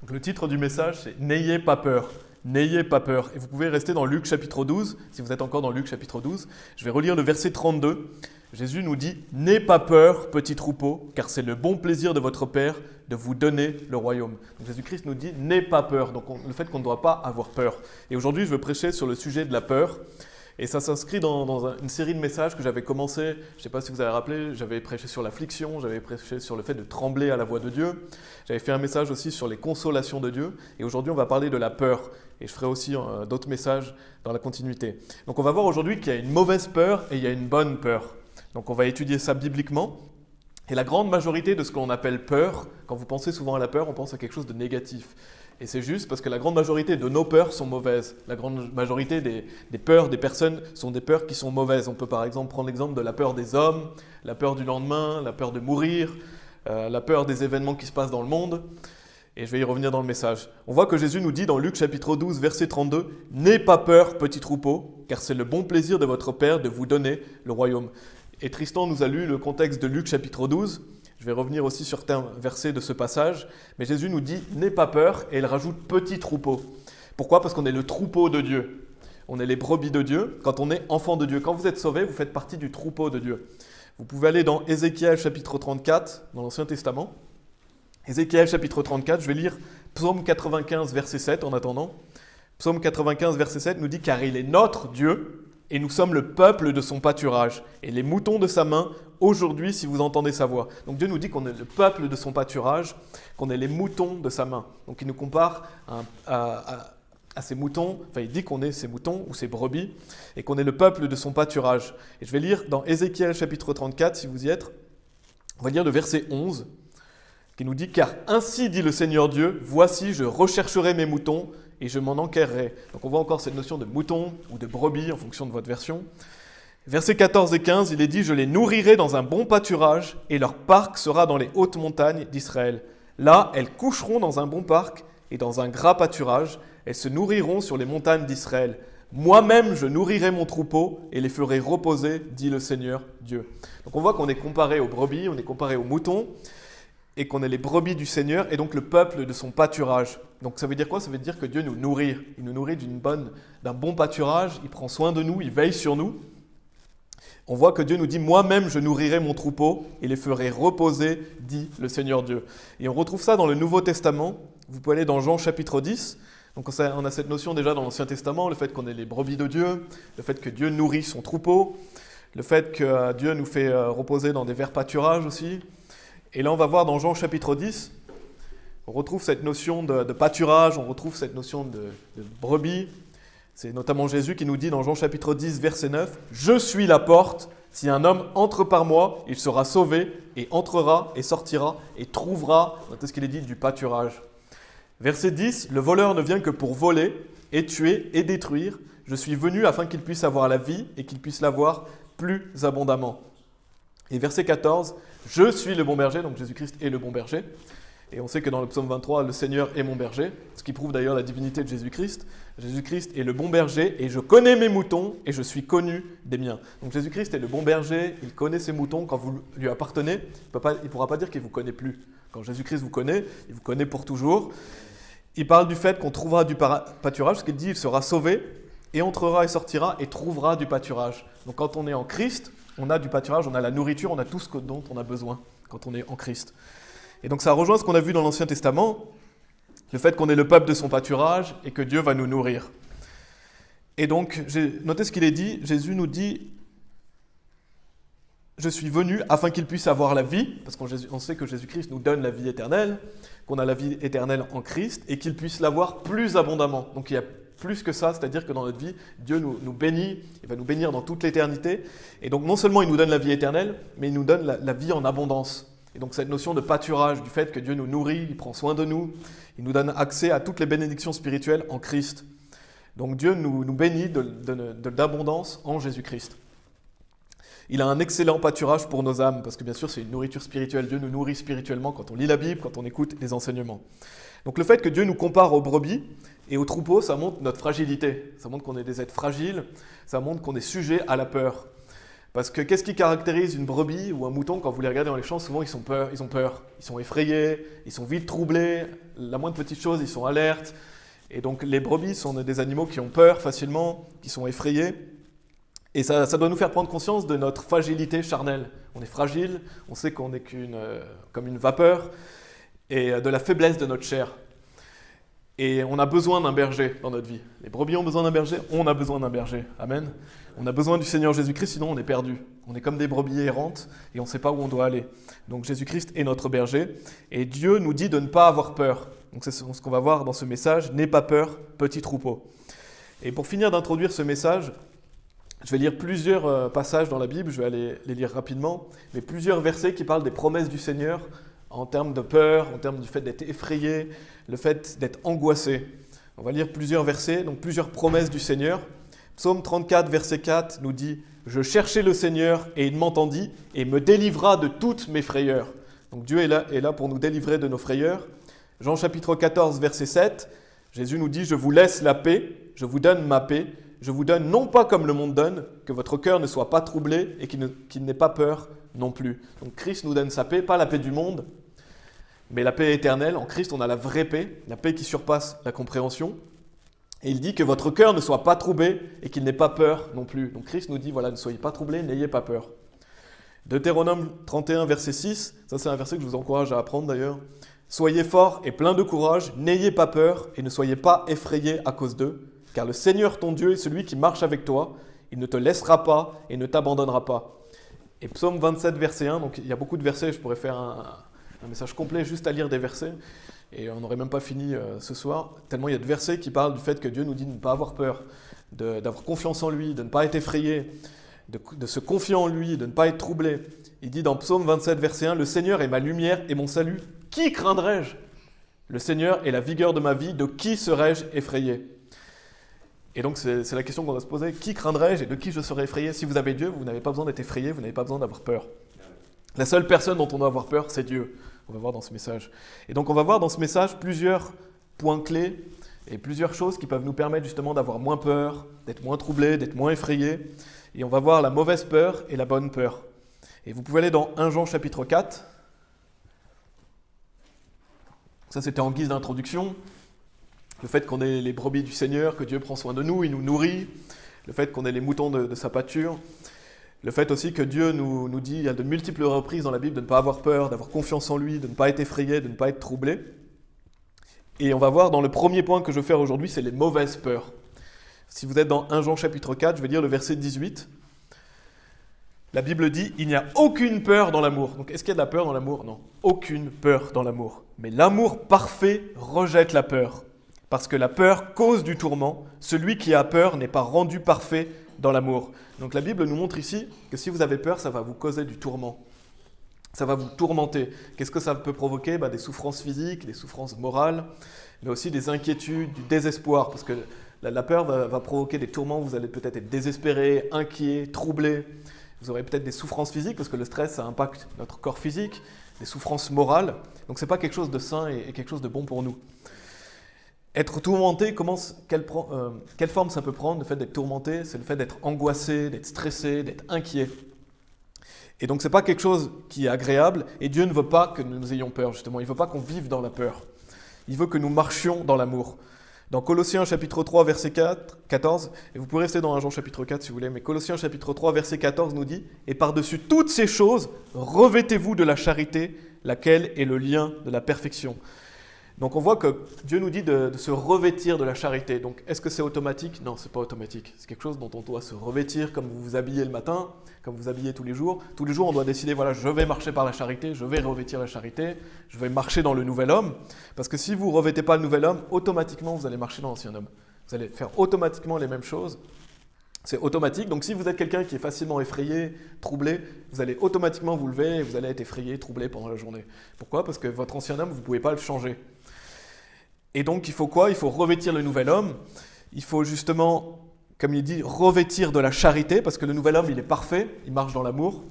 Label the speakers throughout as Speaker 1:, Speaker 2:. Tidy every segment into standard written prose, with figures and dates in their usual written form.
Speaker 1: Donc, le titre du message, c'est « N'ayez pas peur ». N'ayez pas peur. Et vous pouvez rester dans Luc chapitre 12, si vous êtes encore dans Luc chapitre 12. Je vais relire le verset 32. Jésus nous dit « N'aie pas peur, petit troupeau, car c'est le bon plaisir de votre Père de vous donner le royaume. » Donc Jésus-Christ nous dit « N'aie pas peur », donc le fait qu'on ne doit pas avoir peur. Et aujourd'hui, je veux prêcher sur le sujet de la peur. Et ça s'inscrit dans une série de messages que j'avais commencé, je ne sais pas si vous avez rappelé, j'avais prêché sur l'affliction, j'avais prêché sur le fait de trembler à la voix de Dieu, j'avais fait un message aussi sur les consolations de Dieu, et aujourd'hui on va parler de la peur, et je ferai aussi d'autres messages dans la continuité. Donc on va voir aujourd'hui qu'il y a une mauvaise peur et il y a une bonne peur. Donc on va étudier ça bibliquement, et la grande majorité de ce qu'on appelle peur, quand vous pensez souvent à la peur, on pense à quelque chose de négatif. Et c'est juste parce que la grande majorité de nos peurs sont mauvaises. La grande majorité des peurs des personnes sont des peurs qui sont mauvaises. On peut par exemple prendre l'exemple de la peur des hommes, la peur du lendemain, la peur de mourir, la peur des événements qui se passent dans le monde. Et je vais y revenir dans le message. On voit que Jésus nous dit dans Luc chapitre 12, verset 32, « N'aie pas peur, petit troupeau, car c'est le bon plaisir de votre Père de vous donner le royaume. » Et Tristan nous a lu le contexte de Luc chapitre 12. Je vais revenir aussi sur certains versets de ce passage. Mais Jésus nous dit « N'aie pas peur » et il rajoute « petit troupeau ». Pourquoi ? Parce qu'on est le troupeau de Dieu. On est les brebis de Dieu quand on est enfant de Dieu. Quand vous êtes sauvé, vous faites partie du troupeau de Dieu. Vous pouvez aller dans Ézéchiel chapitre 34, dans l'Ancien Testament. Ézéchiel chapitre 34, je vais lire Psaume 95, verset 7 en attendant. Psaume 95, verset 7 nous dit « Car il est notre Dieu, et nous sommes le peuple de son pâturage, et les moutons de sa main, aujourd'hui si vous entendez sa voix. » Donc Dieu nous dit qu'on est le peuple de son pâturage, qu'on est les moutons de sa main. Donc il nous compare à ces moutons, enfin il dit qu'on est ces moutons ou ces brebis, et qu'on est le peuple de son pâturage. Et je vais lire dans Ézéchiel chapitre 34, si vous y êtes, on va lire le verset 11, qui nous dit « Car ainsi dit le Seigneur Dieu, voici je rechercherai mes moutons, et je m'en enquerrai. » Donc on voit encore cette notion de mouton ou de brebis en fonction de votre version. Versets 14 et 15, il est dit « Je les nourrirai dans un bon pâturage et leur parc sera dans les hautes montagnes d'Israël. Là, elles coucheront dans un bon parc et dans un gras pâturage. Elles se nourriront sur les montagnes d'Israël. Moi-même, je nourrirai mon troupeau et les ferai reposer, dit le Seigneur Dieu. » Donc on voit qu'on est comparé aux brebis, on est comparé aux moutons et qu'on est les brebis du Seigneur et donc le peuple de son pâturage. Donc ça veut dire quoi ? Ça veut dire que Dieu nous nourrit. Il nous nourrit d'un bon pâturage, il prend soin de nous, il veille sur nous. On voit que Dieu nous dit « Moi-même, je nourrirai mon troupeau et les ferai reposer, dit le Seigneur Dieu. » Et on retrouve ça dans le Nouveau Testament. Vous pouvez aller dans Jean chapitre 10. Donc on a cette notion déjà dans l'Ancien Testament, le fait qu'on est les brebis de Dieu, le fait que Dieu nourrit son troupeau, le fait que Dieu nous fait reposer dans des verts pâturages aussi. Et là, on va voir dans Jean chapitre 10, on retrouve cette notion de pâturage, on retrouve cette notion de brebis. C'est notamment Jésus qui nous dit dans Jean chapitre 10, verset 9, « Je suis la porte, si un homme entre par moi, il sera sauvé, et entrera, et sortira, et trouvera, notez ce qu'il est dit, du pâturage. » Verset 10, « Le voleur ne vient que pour voler, et tuer, et détruire. Je suis venu afin qu'il puisse avoir la vie, et qu'il puisse l'avoir plus abondamment. » Et verset 14, « Je suis le bon berger », donc Jésus-Christ est le bon berger. Et on sait que dans le psaume 23, le Seigneur est mon berger, ce qui prouve d'ailleurs la divinité de Jésus-Christ. Jésus-Christ est le bon berger et je connais mes moutons et je suis connu des miens. Donc Jésus-Christ est le bon berger, il connaît ses moutons. Quand vous lui appartenez, il ne pourra pas dire qu'il ne vous connaît plus. Quand Jésus-Christ vous connaît, il vous connaît pour toujours. Il parle du fait qu'on trouvera du pâturage, parce qu'il dit il sera sauvé et entrera et sortira et trouvera du pâturage. Donc quand on est en Christ, on a du pâturage, on a la nourriture, on a tout ce dont on a besoin quand on est en Christ. Et donc ça rejoint ce qu'on a vu dans l'Ancien Testament, le fait qu'on est le peuple de son pâturage et que Dieu va nous nourrir. Et donc, notez ce qu'il est dit, Jésus nous dit « Je suis venu afin qu'il puisse avoir la vie », parce qu'on sait que Jésus-Christ nous donne la vie éternelle, qu'on a la vie éternelle en Christ et qu'il puisse l'avoir plus abondamment. Donc il y a plus que ça, c'est-à-dire que dans notre vie, Dieu nous bénit, il va nous bénir dans toute l'éternité. Et donc non seulement il nous donne la vie éternelle, mais il nous donne la vie en abondance. Et donc cette notion de pâturage, du fait que Dieu nous nourrit, il prend soin de nous, il nous donne accès à toutes les bénédictions spirituelles en Christ. Donc Dieu nous bénit d'abondance en Jésus-Christ. Il a un excellent pâturage pour nos âmes, parce que bien sûr c'est une nourriture spirituelle. Dieu nous nourrit spirituellement quand on lit la Bible, quand on écoute les enseignements. Donc le fait que Dieu nous compare aux brebis et aux troupeaux, ça montre notre fragilité. Ça montre qu'on est des êtres fragiles, ça montre qu'on est sujet à la peur. Parce que qu'est-ce qui caractérise une brebis ou un mouton quand vous les regardez dans les champs? Souvent, ils ont peur, ils sont effrayés, ils sont vite troublés, la moindre petite chose, ils sont alertes. Et donc, les brebis sont des animaux qui ont peur facilement, qui sont effrayés. Et ça doit nous faire prendre conscience de notre fragilité charnelle. On est fragile, on sait qu'on n'est comme une vapeur, et de la faiblesse de notre chair. Et on a besoin d'un berger dans notre vie. Les brebis ont besoin d'un berger, on a besoin d'un berger. Amen. On a besoin du Seigneur Jésus-Christ, sinon on est perdu. On est comme des brebis errantes et on ne sait pas où on doit aller. Donc Jésus-Christ est notre berger et Dieu nous dit de ne pas avoir peur. Donc c'est ce qu'on va voir dans ce message. N'aie pas peur, petit troupeau. Et pour finir d'introduire ce message, je vais lire plusieurs passages dans la Bible, je vais aller les lire rapidement, mais plusieurs versets qui parlent des promesses du Seigneur en termes de peur, en termes du fait d'être effrayé, le fait d'être angoissé. On va lire plusieurs versets, donc plusieurs promesses du Seigneur. Psaume 34, verset 4 nous dit « Je cherchai le Seigneur et il m'entendit et me délivra de toutes mes frayeurs. » Donc Dieu est là pour nous délivrer de nos frayeurs. Jean chapitre 14, verset 7, Jésus nous dit « Je vous laisse la paix, je vous donne ma paix. Je vous donne non pas comme le monde donne, que votre cœur ne soit pas troublé et qu'il n'ait pas peur non plus. » Donc Christ nous donne sa paix, pas la paix du monde, mais la paix éternelle. En Christ, on a la vraie paix, la paix qui surpasse la compréhension. Et il dit que votre cœur ne soit pas troublé et qu'il n'ait pas peur non plus. Donc Christ nous dit, voilà, ne soyez pas troublés, n'ayez pas peur. Deutéronome 31, verset 6, ça c'est un verset que je vous encourage à apprendre d'ailleurs. « Soyez forts et pleins de courage, n'ayez pas peur et ne soyez pas effrayés à cause d'eux. Car le Seigneur ton Dieu est celui qui marche avec toi, il ne te laissera pas et ne t'abandonnera pas. » Et Psaume 27, verset 1, donc il y a beaucoup de versets, je pourrais faire un message complet juste à lire des versets, et on n'aurait même pas fini ce soir, tellement il y a de versets qui parlent du fait que Dieu nous dit de ne pas avoir peur, d'avoir confiance en lui, de ne pas être effrayé, de se confier en lui, de ne pas être troublé. Il dit dans Psaume 27, verset 1, « Le Seigneur est ma lumière et mon salut, qui craindrais-je? Le Seigneur est la vigueur de ma vie, de qui serais-je effrayé ?» Et donc, c'est la question qu'on doit se poser. Qui craindrais-je et de qui je serais effrayé? Si vous avez Dieu, vous n'avez pas besoin d'être effrayé, vous n'avez pas besoin d'avoir peur. La seule personne dont on doit avoir peur, c'est Dieu. On va voir dans ce message. Et donc, on va voir dans ce message plusieurs points clés et plusieurs choses qui peuvent nous permettre justement d'avoir moins peur, d'être moins troublé, d'être moins effrayé. Et on va voir la mauvaise peur et la bonne peur. Et vous pouvez aller dans 1 Jean chapitre 4. Ça, c'était en guise d'introduction. Le fait qu'on est les brebis du Seigneur, que Dieu prend soin de nous, il nous nourrit. Le fait qu'on est les moutons de sa pâture. Le fait aussi que Dieu nous dit, il y a de multiples reprises dans la Bible, de ne pas avoir peur, d'avoir confiance en lui, de ne pas être effrayé, de ne pas être troublé. Et on va voir dans le premier point que je vais faire aujourd'hui, c'est les mauvaises peurs. Si vous êtes dans 1 Jean chapitre 4, je vais lire le verset 18. La Bible dit, il n'y a aucune peur dans l'amour. Donc est-ce qu'il y a de la peur dans l'amour? Non, aucune peur dans l'amour. Mais l'amour parfait rejette la peur. Parce que la peur cause du tourment. Celui qui a peur n'est pas rendu parfait dans l'amour. Donc la Bible nous montre ici que si vous avez peur, ça va vous causer du tourment. Ça va vous tourmenter. Qu'est-ce que ça peut provoquer? Des souffrances physiques, des souffrances morales, mais aussi des inquiétudes, du désespoir. Parce que la peur va provoquer des tourments. Vous allez peut-être être désespéré, inquiet, troublé. Vous aurez peut-être des souffrances physiques parce que le stress, ça impacte notre corps physique. Des souffrances morales. Donc ce n'est pas quelque chose de sain et quelque chose de bon pour nous. Être tourmenté, quelle forme ça peut prendre? Le fait d'être tourmenté, c'est le fait d'être angoissé, d'être stressé, d'être inquiet. Et donc, ce n'est pas quelque chose qui est agréable. Et Dieu ne veut pas que nous ayons peur, justement. Il ne veut pas qu'on vive dans la peur. Il veut que nous marchions dans l'amour. Dans Colossiens chapitre 3, verset 14, et vous pouvez rester dans 1 Jean chapitre 4 si vous voulez, mais Colossiens chapitre 3, verset 14 nous dit « Et par-dessus toutes ces choses, revêtez-vous de la charité, laquelle est le lien de la perfection. » Donc on voit que Dieu nous dit de se revêtir de la charité. Donc est-ce que c'est automatique? Non, ce n'est pas automatique. C'est quelque chose dont on doit se revêtir comme vous vous habillez le matin, comme vous vous habillez tous les jours. Tous les jours, on doit décider, voilà, je vais marcher par la charité, je vais revêtir la charité, je vais marcher dans le nouvel homme. Parce que si vous ne revêtez pas le nouvel homme, automatiquement, vous allez marcher dans l'ancien homme. Vous allez faire automatiquement les mêmes choses. C'est automatique. Donc si vous êtes quelqu'un qui est facilement effrayé, troublé, vous allez automatiquement vous lever et vous allez être effrayé, troublé pendant la journée. Pourquoi? Parce que votre ancien homme, vous ne pouvez pas le changer. Et donc, il faut quoi? Il faut revêtir le nouvel homme. Il faut justement, comme il dit, revêtir de la charité, parce que le nouvel homme, il est parfait, il marche dans l'amour.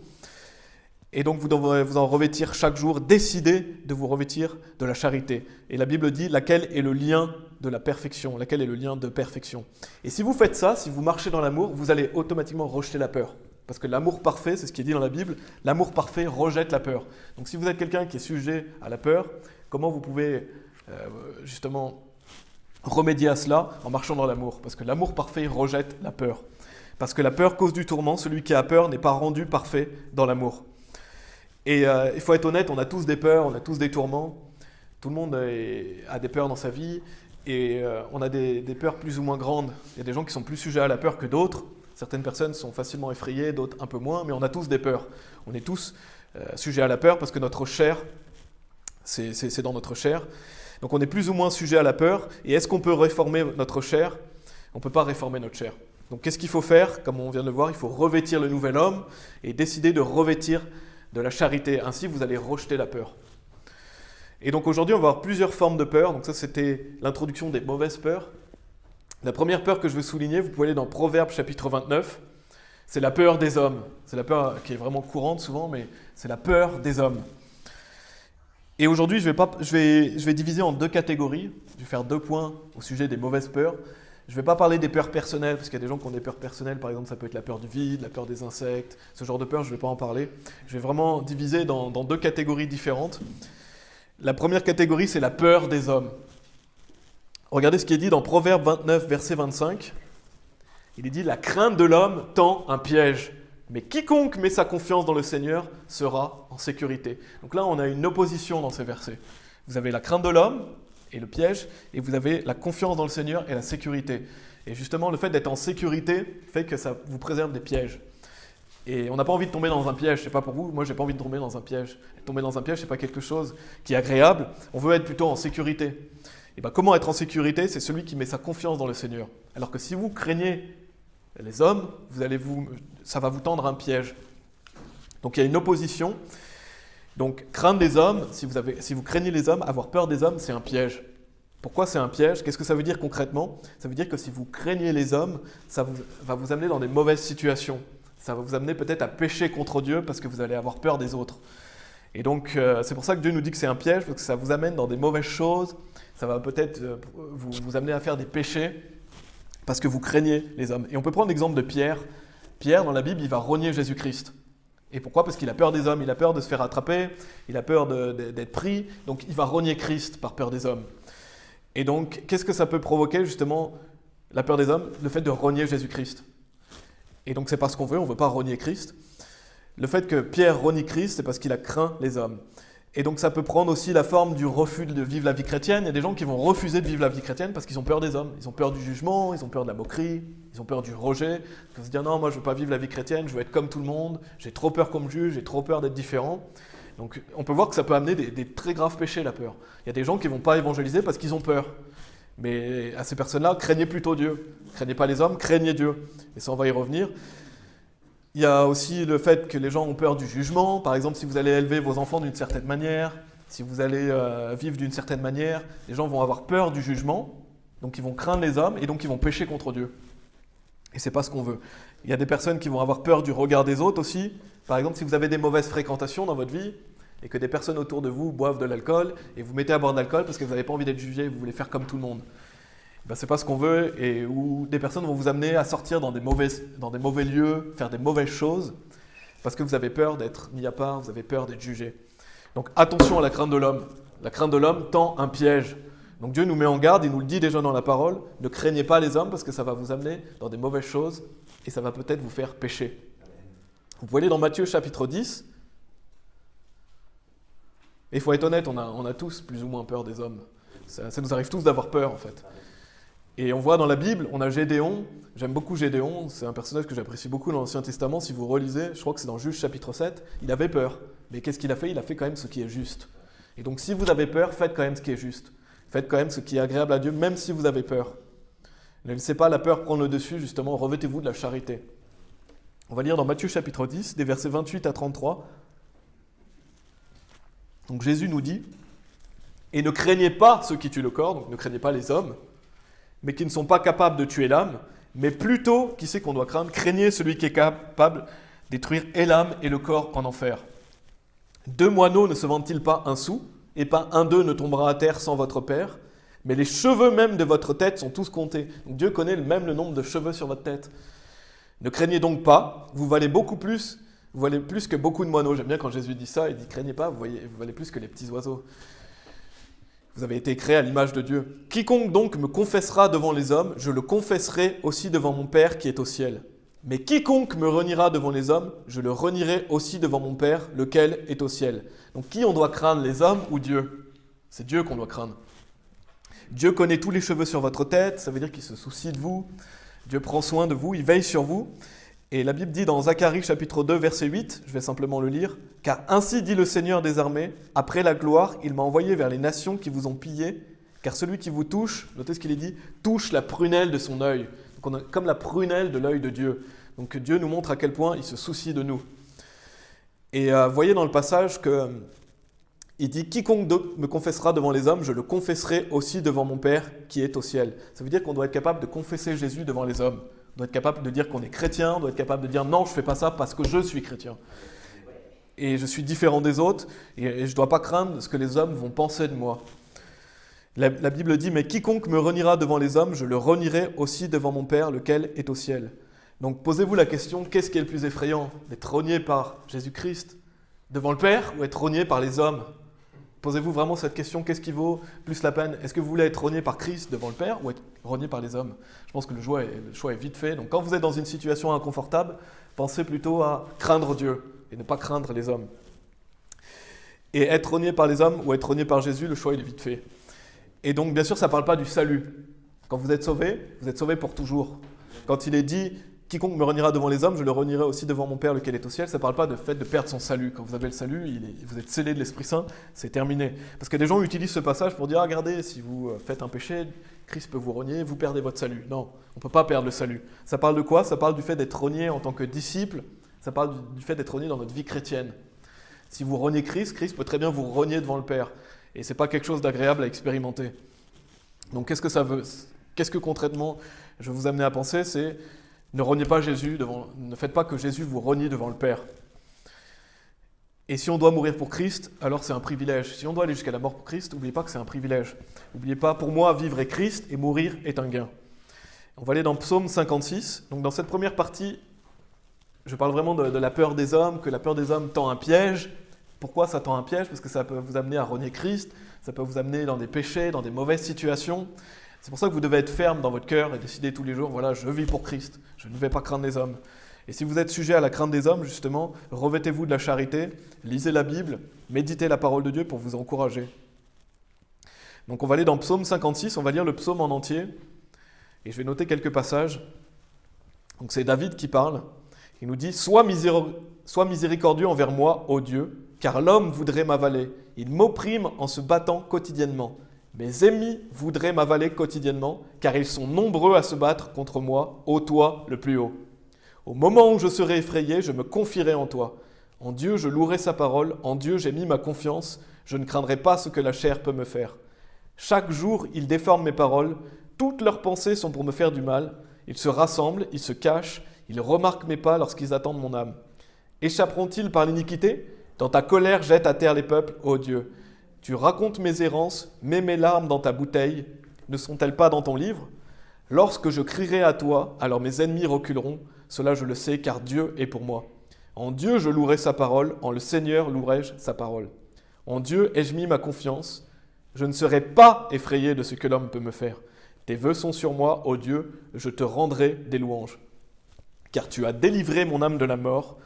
Speaker 1: Et donc, vous devrez vous en revêtir chaque jour, décider de vous revêtir de la charité. Et la Bible dit, laquelle est le lien de la perfection, laquelle est le lien de perfection. Et si vous faites ça, si vous marchez dans l'amour, vous allez automatiquement rejeter la peur. Parce que l'amour parfait, c'est ce qui est dit dans la Bible, l'amour parfait rejette la peur. Donc si vous êtes quelqu'un qui est sujet à la peur, comment vous pouvez justement remédier à cela en marchant dans l'amour? Parce que l'amour parfait rejette la peur. Parce que la peur cause du tourment, celui qui a peur n'est pas rendu parfait dans l'amour. Et il faut être honnête, on a tous des peurs, on a tous des tourments. Tout le monde a des peurs dans sa vie et on a des peurs plus ou moins grandes. Il y a des gens qui sont plus sujets à la peur que d'autres. Certaines personnes sont facilement effrayées, d'autres un peu moins, mais on a tous des peurs. On est tous sujets à la peur parce que notre chair, c'est dans notre chair. Donc on est plus ou moins sujet à la peur. Et est-ce qu'on peut réformer notre chair? On ne peut pas réformer notre chair. Donc qu'est-ce qu'il faut faire? Comme on vient de le voir, il faut revêtir le nouvel homme et décider de revêtir de la charité. Ainsi, vous allez rejeter la peur. Et donc aujourd'hui, on va voir plusieurs formes de peur. Donc ça, c'était l'introduction des mauvaises peurs. La première peur que je veux souligner, vous pouvez aller dans Proverbes chapitre 29, c'est la peur des hommes. C'est la peur qui est vraiment courante souvent, mais c'est la peur des hommes. Et aujourd'hui, je vais diviser en deux catégories. Je vais faire 2 points au sujet des mauvaises peurs. Je ne vais pas parler des peurs personnelles, parce qu'il y a des gens qui ont des peurs personnelles. Par exemple, ça peut être la peur du vide, la peur des insectes. Ce genre de peur, je ne vais pas en parler. Je vais vraiment diviser dans 2 catégories différentes. La première catégorie, c'est la peur des hommes. Regardez ce qui est dit dans Proverbe 29, verset 25. Il est dit « La crainte de l'homme tend un piège, mais quiconque met sa confiance dans le Seigneur sera en sécurité. » Donc là, on a une opposition dans ces versets. Vous avez la crainte de l'homme et le piège, et vous avez la confiance dans le Seigneur et la sécurité. Et justement, le fait d'être en sécurité fait que ça vous préserve des pièges. Et on n'a pas envie de tomber dans un piège, je ne sais pas pour vous, moi j'ai pas envie de tomber dans un piège. Tomber dans un piège, ce n'est pas quelque chose qui est agréable, on veut être plutôt en sécurité. Et bien comment être en sécurité? C'est celui qui met sa confiance dans le Seigneur. Alors que si vous craignez les hommes, ça va vous tendre un piège. Donc il y a une opposition. Donc craindre les hommes, si vous craignez les hommes, avoir peur des hommes, c'est un piège. Pourquoi c'est un piège? Qu'est-ce que ça veut dire concrètement? Ça veut dire que si vous craignez les hommes, ça va vous amener dans des mauvaises situations. Ça va vous amener peut-être à pécher contre Dieu parce que vous allez avoir peur des autres. Et donc, c'est pour ça que Dieu nous dit que c'est un piège, parce que ça vous amène dans des mauvaises choses, ça va peut-être vous amener à faire des péchés, parce que vous craignez les hommes. Et on peut prendre l'exemple de Pierre. Pierre, dans la Bible, il va renier Jésus-Christ. Et pourquoi? Parce qu'il a peur des hommes, il a peur de se faire attraper, il a peur d'être pris, donc il va renier Christ par peur des hommes. Et donc, qu'est-ce que ça peut provoquer, justement, la peur des hommes? Le fait de renier Jésus-Christ. Et donc, c'est pas ce qu'on veut, on ne veut pas renier Christ. Le fait que Pierre renie Christ, c'est parce qu'il a craint les hommes. Et donc ça peut prendre aussi la forme du refus de vivre la vie chrétienne. Il y a des gens qui vont refuser de vivre la vie chrétienne parce qu'ils ont peur des hommes. Ils ont peur du jugement, ils ont peur de la moquerie, ils ont peur du rejet. Ils vont se dire non, moi je ne veux pas vivre la vie chrétienne, je veux être comme tout le monde, j'ai trop peur qu'on me juge, j'ai trop peur d'être différent. Donc on peut voir que ça peut amener des très graves péchés, la peur. Il y a des gens qui ne vont pas évangéliser parce qu'ils ont peur. Mais à ces personnes-là, craignez plutôt Dieu. Craignez pas les hommes, craignez Dieu. Et ça, on va y revenir. Il y a aussi le fait que les gens ont peur du jugement. Par exemple, si vous allez élever vos enfants d'une certaine manière, si vous allez vivre d'une certaine manière, les gens vont avoir peur du jugement, donc ils vont craindre les hommes et donc ils vont pécher contre Dieu. Et ce n'est pas ce qu'on veut. Il y a des personnes qui vont avoir peur du regard des autres aussi. Par exemple, si vous avez des mauvaises fréquentations dans votre vie et que des personnes autour de vous boivent de l'alcool et vous mettez à boire de l'alcool parce que vous n'avez pas envie d'être jugé, vous voulez faire comme tout le monde. Ben, ce n'est pas ce qu'on veut, et où des personnes vont vous amener à sortir dans des mauvais lieux, faire des mauvaises choses, parce que vous avez peur d'être mis à part, vous avez peur d'être jugé. Donc attention à la crainte de l'homme. La crainte de l'homme tend un piège. Donc Dieu nous met en garde, il nous le dit déjà dans la parole, ne craignez pas les hommes parce que ça va vous amener dans des mauvaises choses, et ça va peut-être vous faire pécher. Vous pouvez aller dans Matthieu chapitre 10, et il faut être honnête, on a tous plus ou moins peur des hommes. Ça nous arrive tous d'avoir peur en fait. Et on voit dans la Bible, on a Gédéon, j'aime beaucoup Gédéon, c'est un personnage que j'apprécie beaucoup dans l'Ancien Testament, si vous relisez, je crois que c'est dans Juge chapitre 7, il avait peur. Mais qu'est-ce qu'il a fait? Il a fait quand même ce qui est juste. Et donc si vous avez peur, faites quand même ce qui est juste. Faites quand même ce qui est agréable à Dieu, même si vous avez peur. Ne laissez pas la peur prendre le dessus, justement, revêtez-vous de la charité. On va lire dans Matthieu chapitre 10, des versets 28 à 33. Donc Jésus nous dit, « Et ne craignez pas ceux qui tuent le corps, donc ne craignez pas les hommes, mais qui ne sont pas capables de tuer l'âme, mais plutôt, qui c'est qu'on doit craindre? Craignez celui qui est capable de détruire et l'âme et le corps en enfer. 2 moineaux ne se vendent-ils pas un sou, et pas un d'eux ne tombera à terre sans votre Père? Mais les cheveux même de votre tête sont tous comptés. » Donc Dieu connaît même le nombre de cheveux sur votre tête. Ne craignez donc pas, vous valez plus que beaucoup de moineaux. J'aime bien quand Jésus dit ça, il dit craignez pas, vous valez plus que les petits oiseaux. Vous avez été créés à l'image de Dieu. Quiconque donc me confessera devant les hommes, je le confesserai aussi devant mon Père qui est au ciel. Mais quiconque me reniera devant les hommes, je le renierai aussi devant mon Père, lequel est au ciel. Donc qui on doit craindre, les hommes ou Dieu? C'est Dieu qu'on doit craindre. Dieu connaît tous les cheveux sur votre tête, ça veut dire qu'il se soucie de vous. Dieu prend soin de vous, il veille sur vous. Et la Bible dit dans Zacharie chapitre 2 verset 8, je vais simplement le lire, « Car ainsi dit le Seigneur des armées, après la gloire, il m'a envoyé vers les nations qui vous ont pillés, car celui qui vous touche, notez ce qu'il est dit, touche la prunelle de son œil. » Donc on a comme la prunelle de l'œil de Dieu. Donc Dieu nous montre à quel point il se soucie de nous. Et voyez dans le passage que il dit « Quiconque me confessera devant les hommes, je le confesserai aussi devant mon Père qui est au ciel. » Ça veut dire qu'on doit être capable de confesser Jésus devant les hommes. On doit être capable de dire qu'on est chrétien, on doit être capable de dire « Non, je ne fais pas ça parce que je suis chrétien. Et je suis différent des autres et je ne dois pas craindre ce que les hommes vont penser de moi. » La Bible dit « Mais quiconque me reniera devant les hommes, je le renierai aussi devant mon Père, lequel est au ciel. » Donc posez-vous la question, qu'est-ce qui est le plus effrayant? D'être renié par Jésus-Christ devant le Père ou être renié par les hommes? Posez-vous vraiment cette question, qu'est-ce qui vaut plus la peine? Est-ce que vous voulez être renié par Christ devant le Père ou être renié par les hommes? Je pense que le choix est vite fait. Donc quand vous êtes dans une situation inconfortable, pensez plutôt à craindre Dieu et ne pas craindre les hommes. Et être renié par les hommes ou être renié par Jésus, le choix il est vite fait. Et donc bien sûr ça ne parle pas du salut. Quand vous êtes sauvé pour toujours. Quand il est dit « Quiconque me reniera devant les hommes, je le renierai aussi devant mon Père, lequel est au ciel », ça ne parle pas de fait de perdre son salut. Quand vous avez le salut, vous êtes scellé de l'Esprit Saint, c'est terminé. Parce que des gens utilisent ce passage pour dire « Ah, regardez, si vous faites un péché, Christ peut vous renier, vous perdez votre salut. » Non, on ne peut pas perdre le salut. Ça parle de quoi? Ça parle du fait d'être renié en tant que disciple, ça parle du fait d'être renié dans notre vie chrétienne. Si vous reniez Christ, Christ peut très bien vous renier devant le Père. Et ce n'est pas quelque chose d'agréable à expérimenter. Donc qu'est-ce que ça veut? Qu'est-ce que concrètement je vais vous amener à penser? C'est ne reniez pas Jésus, ne faites pas que Jésus vous renie devant le Père. Et si on doit mourir pour Christ, alors c'est un privilège. Si on doit aller jusqu'à la mort pour Christ, n'oubliez pas que c'est un privilège. N'oubliez pas, pour moi, vivre est Christ et mourir est un gain. On va aller dans Psaume 56. Donc dans cette première partie, je parle vraiment de la peur des hommes, que la peur des hommes tend un piège. Pourquoi ça tend un piège? Parce que ça peut vous amener à renier Christ, ça peut vous amener dans des péchés, dans des mauvaises situations. C'est pour ça que vous devez être ferme dans votre cœur et décider tous les jours, voilà, je vis pour Christ, je ne vais pas craindre les hommes. Et si vous êtes sujet à la crainte des hommes, justement, revêtez-vous de la charité, lisez la Bible, méditez la parole de Dieu pour vous encourager. Donc on va aller dans Psaume 56, on va lire le psaume en entier, et je vais noter quelques passages. Donc c'est David qui parle, il nous dit « Sois miséricordieux envers moi, ô Dieu, car l'homme voudrait m'avaler, il m'opprime en se battant quotidiennement. Mes ennemis voudraient m'avaler quotidiennement, car ils sont nombreux à se battre contre moi, ô toi le plus haut. Au moment où je serai effrayé, je me confierai en toi. En Dieu, je louerai sa parole, en Dieu, j'ai mis ma confiance, je ne craindrai pas ce que la chair peut me faire. Chaque jour, ils déforment mes paroles, toutes leurs pensées sont pour me faire du mal, ils se rassemblent, ils se cachent, ils remarquent mes pas lorsqu'ils attendent mon âme. Échapperont-ils par l'iniquité? Dans ta colère, jette à terre les peuples, ô Dieu. Tu racontes mes errances, mets mes larmes dans ta bouteille. Ne sont-elles pas dans ton livre? Lorsque je crierai à toi, alors mes ennemis reculeront. Cela je le sais, car Dieu est pour moi. En Dieu je louerai sa parole, en le Seigneur louerai-je sa parole. En Dieu ai-je mis ma confiance. Je ne serai pas effrayé de ce que l'homme peut me faire. Tes vœux sont sur moi, ô Dieu, je te rendrai des louanges. Car tu as délivré mon âme de la mort.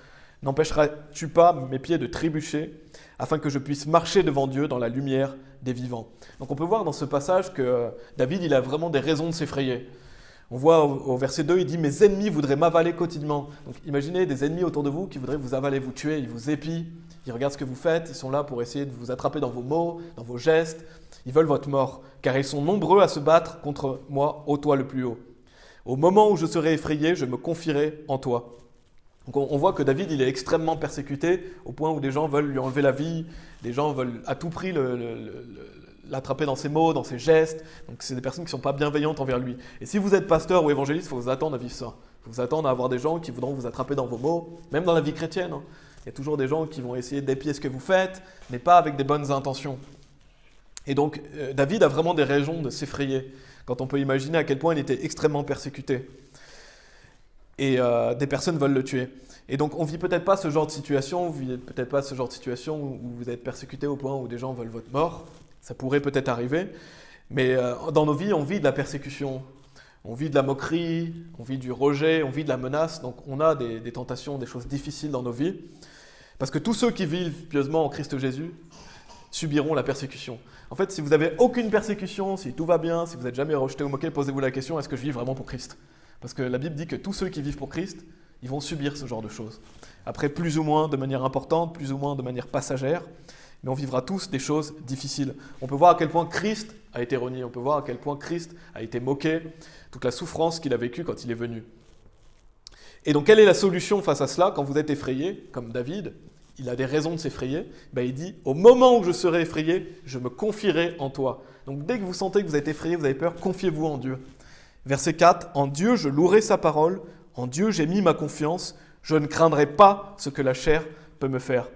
Speaker 1: N'empêcheras-tu pas mes pieds de trébucher, afin que je puisse marcher devant Dieu dans la lumière des vivants? Donc on peut voir dans ce passage que David il a vraiment des raisons de s'effrayer. On voit au verset 2, il dit « Mes ennemis voudraient m'avaler quotidiennement ». Donc imaginez des ennemis autour de vous qui voudraient vous avaler, vous tuer, ils vous épient, ils regardent ce que vous faites, ils sont là pour essayer de vous attraper dans vos mots, dans vos gestes, ils veulent votre mort, car ils sont nombreux à se battre contre moi, ô toi le plus haut. Au moment où je serai effrayé, je me confierai en toi. Donc on voit que David il est extrêmement persécuté au point où des gens veulent lui enlever la vie, des gens veulent à tout prix l'attraper dans ses mots, dans ses gestes. Donc c'est des personnes qui ne sont pas bienveillantes envers lui. Et si vous êtes pasteur ou évangéliste, il faut vous attendre à vivre ça. Il faut vous attendre à avoir des gens qui voudront vous attraper dans vos mots, même dans la vie chrétienne. Hein. Il y a toujours des gens qui vont essayer d'épier ce que vous faites, mais pas avec des bonnes intentions. Et donc David a vraiment des raisons de s'effrayer, quand on peut imaginer à quel point il était extrêmement persécuté. et des personnes veulent le tuer. Et donc on vit peut-être pas ce genre de situation, vous vivez peut-être pas ce genre de situation où vous êtes persécuté au point où des gens veulent votre mort. Ça pourrait peut-être arriver, mais dans nos vies, on vit de la persécution, on vit de la moquerie, on vit du rejet, on vit de la menace. Donc on a des tentations, des choses difficiles dans nos vies. Parce que tous ceux qui vivent pieusement en Christ Jésus subiront la persécution. En fait, si vous n'avez aucune persécution, si tout va bien, si vous n'êtes jamais rejeté ou moqué, posez-vous la question, est-ce que je vis vraiment pour Christ? Parce que la Bible dit que tous ceux qui vivent pour Christ, ils vont subir ce genre de choses. Après, plus ou moins de manière importante, plus ou moins de manière passagère, mais on vivra tous des choses difficiles. On peut voir à quel point Christ a été renié, on peut voir à quel point Christ a été moqué, toute la souffrance qu'il a vécue quand il est venu. Et donc, quelle est la solution face à cela quand vous êtes effrayé, comme David? Il a des raisons de s'effrayer. Ben, il dit, au moment où je serai effrayé, je me confierai en toi. Donc dès que vous sentez que vous êtes effrayé, vous avez peur, confiez-vous en Dieu. Verset 4, en Dieu je louerai sa parole, en Dieu j'ai mis ma confiance, je ne craindrai pas ce que la chair peut me faire.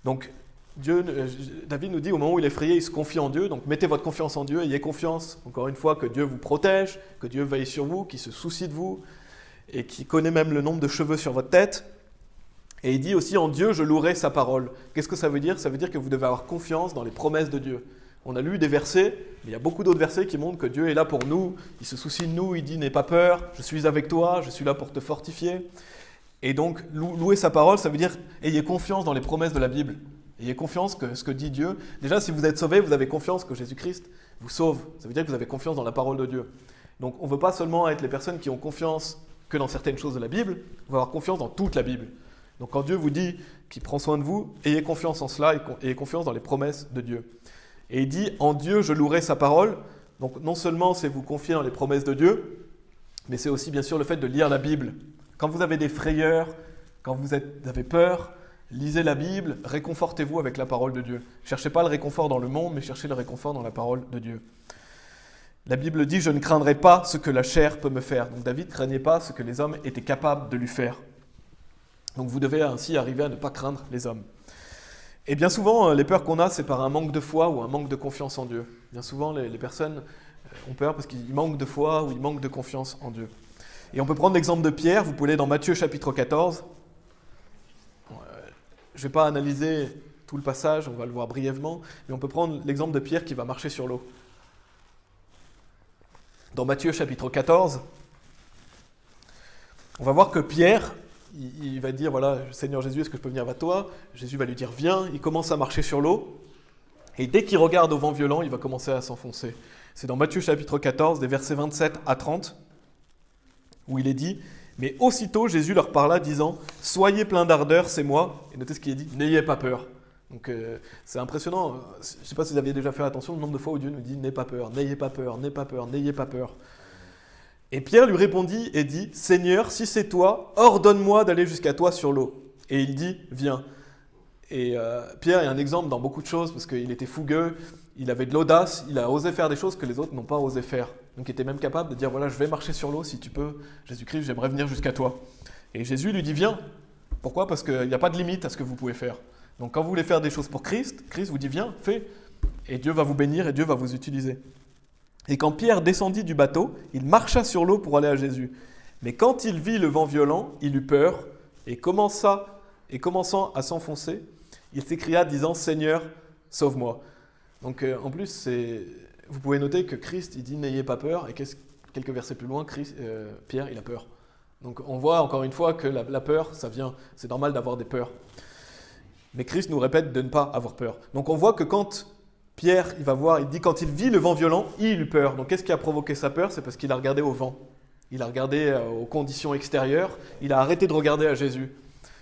Speaker 1: Donc David nous dit, au moment où il est effrayé, il se confie en Dieu. Donc mettez votre confiance en Dieu, ayez confiance, encore une fois, que Dieu vous protège, que Dieu veille sur vous, qu'il se soucie de vous, et qui connaît même le nombre de cheveux sur votre tête. Et il dit aussi, en Dieu, je louerai sa parole. Qu'est-ce que ça veut dire? Ça veut dire que vous devez avoir confiance dans les promesses de Dieu. On a lu des versets, mais il y a beaucoup d'autres versets qui montrent que Dieu est là pour nous, il se soucie de nous, il dit, n'aie pas peur, je suis avec toi, je suis là pour te fortifier. Et donc, louer sa parole, ça veut dire, ayez confiance dans les promesses de la Bible. Ayez confiance que ce que dit Dieu. Déjà, si vous êtes sauvé, vous avez confiance que Jésus-Christ vous sauve. Ça veut dire que vous avez confiance dans la parole de Dieu. Donc, on ne veut pas seulement être les personnes qui ont confiance que dans certaines choses de la Bible, on va avoir confiance dans toute la Bible. Donc quand Dieu vous dit qu'il prend soin de vous, ayez confiance en cela et ayez confiance dans les promesses de Dieu. Et il dit, en Dieu, je louerai sa parole. Donc non seulement c'est vous confier dans les promesses de Dieu, mais c'est aussi bien sûr le fait de lire la Bible. Quand vous avez des frayeurs, quand vous avez peur, lisez la Bible, réconfortez-vous avec la parole de Dieu. Cherchez pas le réconfort dans le monde, mais cherchez le réconfort dans la parole de Dieu. La Bible dit, je ne craindrai pas ce que la chair peut me faire. Donc David ne craignait pas ce que les hommes étaient capables de lui faire. Donc vous devez ainsi arriver à ne pas craindre les hommes. Et bien souvent, les peurs qu'on a, c'est par un manque de foi ou un manque de confiance en Dieu. Bien souvent, les personnes ont peur parce qu'ils manquent de foi ou ils manquent de confiance en Dieu. Et on peut prendre l'exemple de Pierre, vous pouvez aller dans Matthieu chapitre 14. Je ne vais pas analyser tout le passage, on va le voir brièvement, mais on peut prendre l'exemple de Pierre qui va marcher sur l'eau. Dans Matthieu chapitre 14, on va voir que Pierre, il va dire, voilà, Seigneur Jésus, est-ce que je peux venir à toi? Jésus va lui dire, viens. Il commence à marcher sur l'eau. Et dès qu'il regarde au vent violent, il va commencer à s'enfoncer. C'est dans Matthieu chapitre 14, des versets 27 à 30, où il est dit, mais aussitôt Jésus leur parla, disant, soyez pleins d'ardeur, c'est moi. Et notez ce qu'il est dit, n'ayez pas peur. Donc c'est impressionnant. Je ne sais pas si vous aviez déjà fait attention au nombre de fois où Dieu nous dit, n'ayez pas peur, n'ayez pas peur, n'ayez pas peur, n'ayez pas peur. Et Pierre lui répondit et dit, Seigneur, si c'est toi, ordonne-moi d'aller jusqu'à toi sur l'eau. Et il dit, viens. Et Pierre est un exemple dans beaucoup de choses parce qu'il était fougueux, il avait de l'audace, il a osé faire des choses que les autres n'ont pas osé faire. Donc il était même capable de dire, voilà, je vais marcher sur l'eau si tu peux, Jésus-Christ, j'aimerais venir jusqu'à toi. Et Jésus lui dit, viens. Pourquoi? Parce qu'il n'y a pas de limite à ce que vous pouvez faire. Donc quand vous voulez faire des choses pour Christ, Christ vous dit, viens, fais. Et Dieu va vous bénir et Dieu va vous utiliser. Et quand Pierre descendit du bateau, il marcha sur l'eau pour aller à Jésus. Mais quand il vit le vent violent, il eut peur et commençant à s'enfoncer, il s'écria disant, Seigneur, sauve-moi. Donc en plus, vous pouvez noter que Christ, il dit, n'ayez pas peur. Et quelques versets plus loin, Pierre, il a peur. Donc on voit encore une fois que la peur, ça vient. C'est normal d'avoir des peurs. Mais Christ nous répète de ne pas avoir peur. Donc on voit que quand Pierre, il dit quand il vit le vent violent, il eut peur. Donc qu'est-ce qui a provoqué sa peur? C'est parce qu'il a regardé au vent. Il a regardé aux conditions extérieures. Il a arrêté de regarder à Jésus.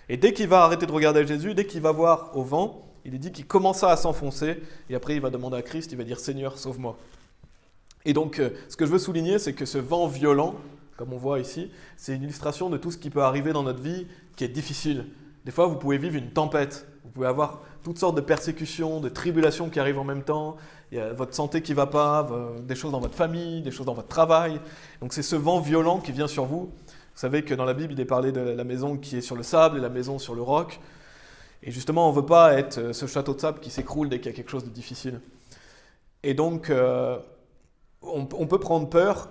Speaker 1: Et dès qu'il va arrêter de regarder à Jésus, dès qu'il va voir au vent, il est dit qu'il commença à s'enfoncer. Et après, il va demander à Christ, il va dire « Seigneur, sauve-moi ». Et donc, ce que je veux souligner, c'est que ce vent violent, comme on voit ici, c'est une illustration de tout ce qui peut arriver dans notre vie qui est difficile. Des fois, vous pouvez vivre une tempête. Vous pouvez avoir toutes sortes de persécutions, de tribulations qui arrivent en même temps. Il y a votre santé qui ne va pas, des choses dans votre famille, des choses dans votre travail. Donc c'est ce vent violent qui vient sur vous. Vous savez que dans la Bible, il est parlé de la maison qui est sur le sable et la maison sur le roc. Et justement, on ne veut pas être ce château de sable qui s'écroule dès qu'il y a quelque chose de difficile. Et donc, on peut prendre peur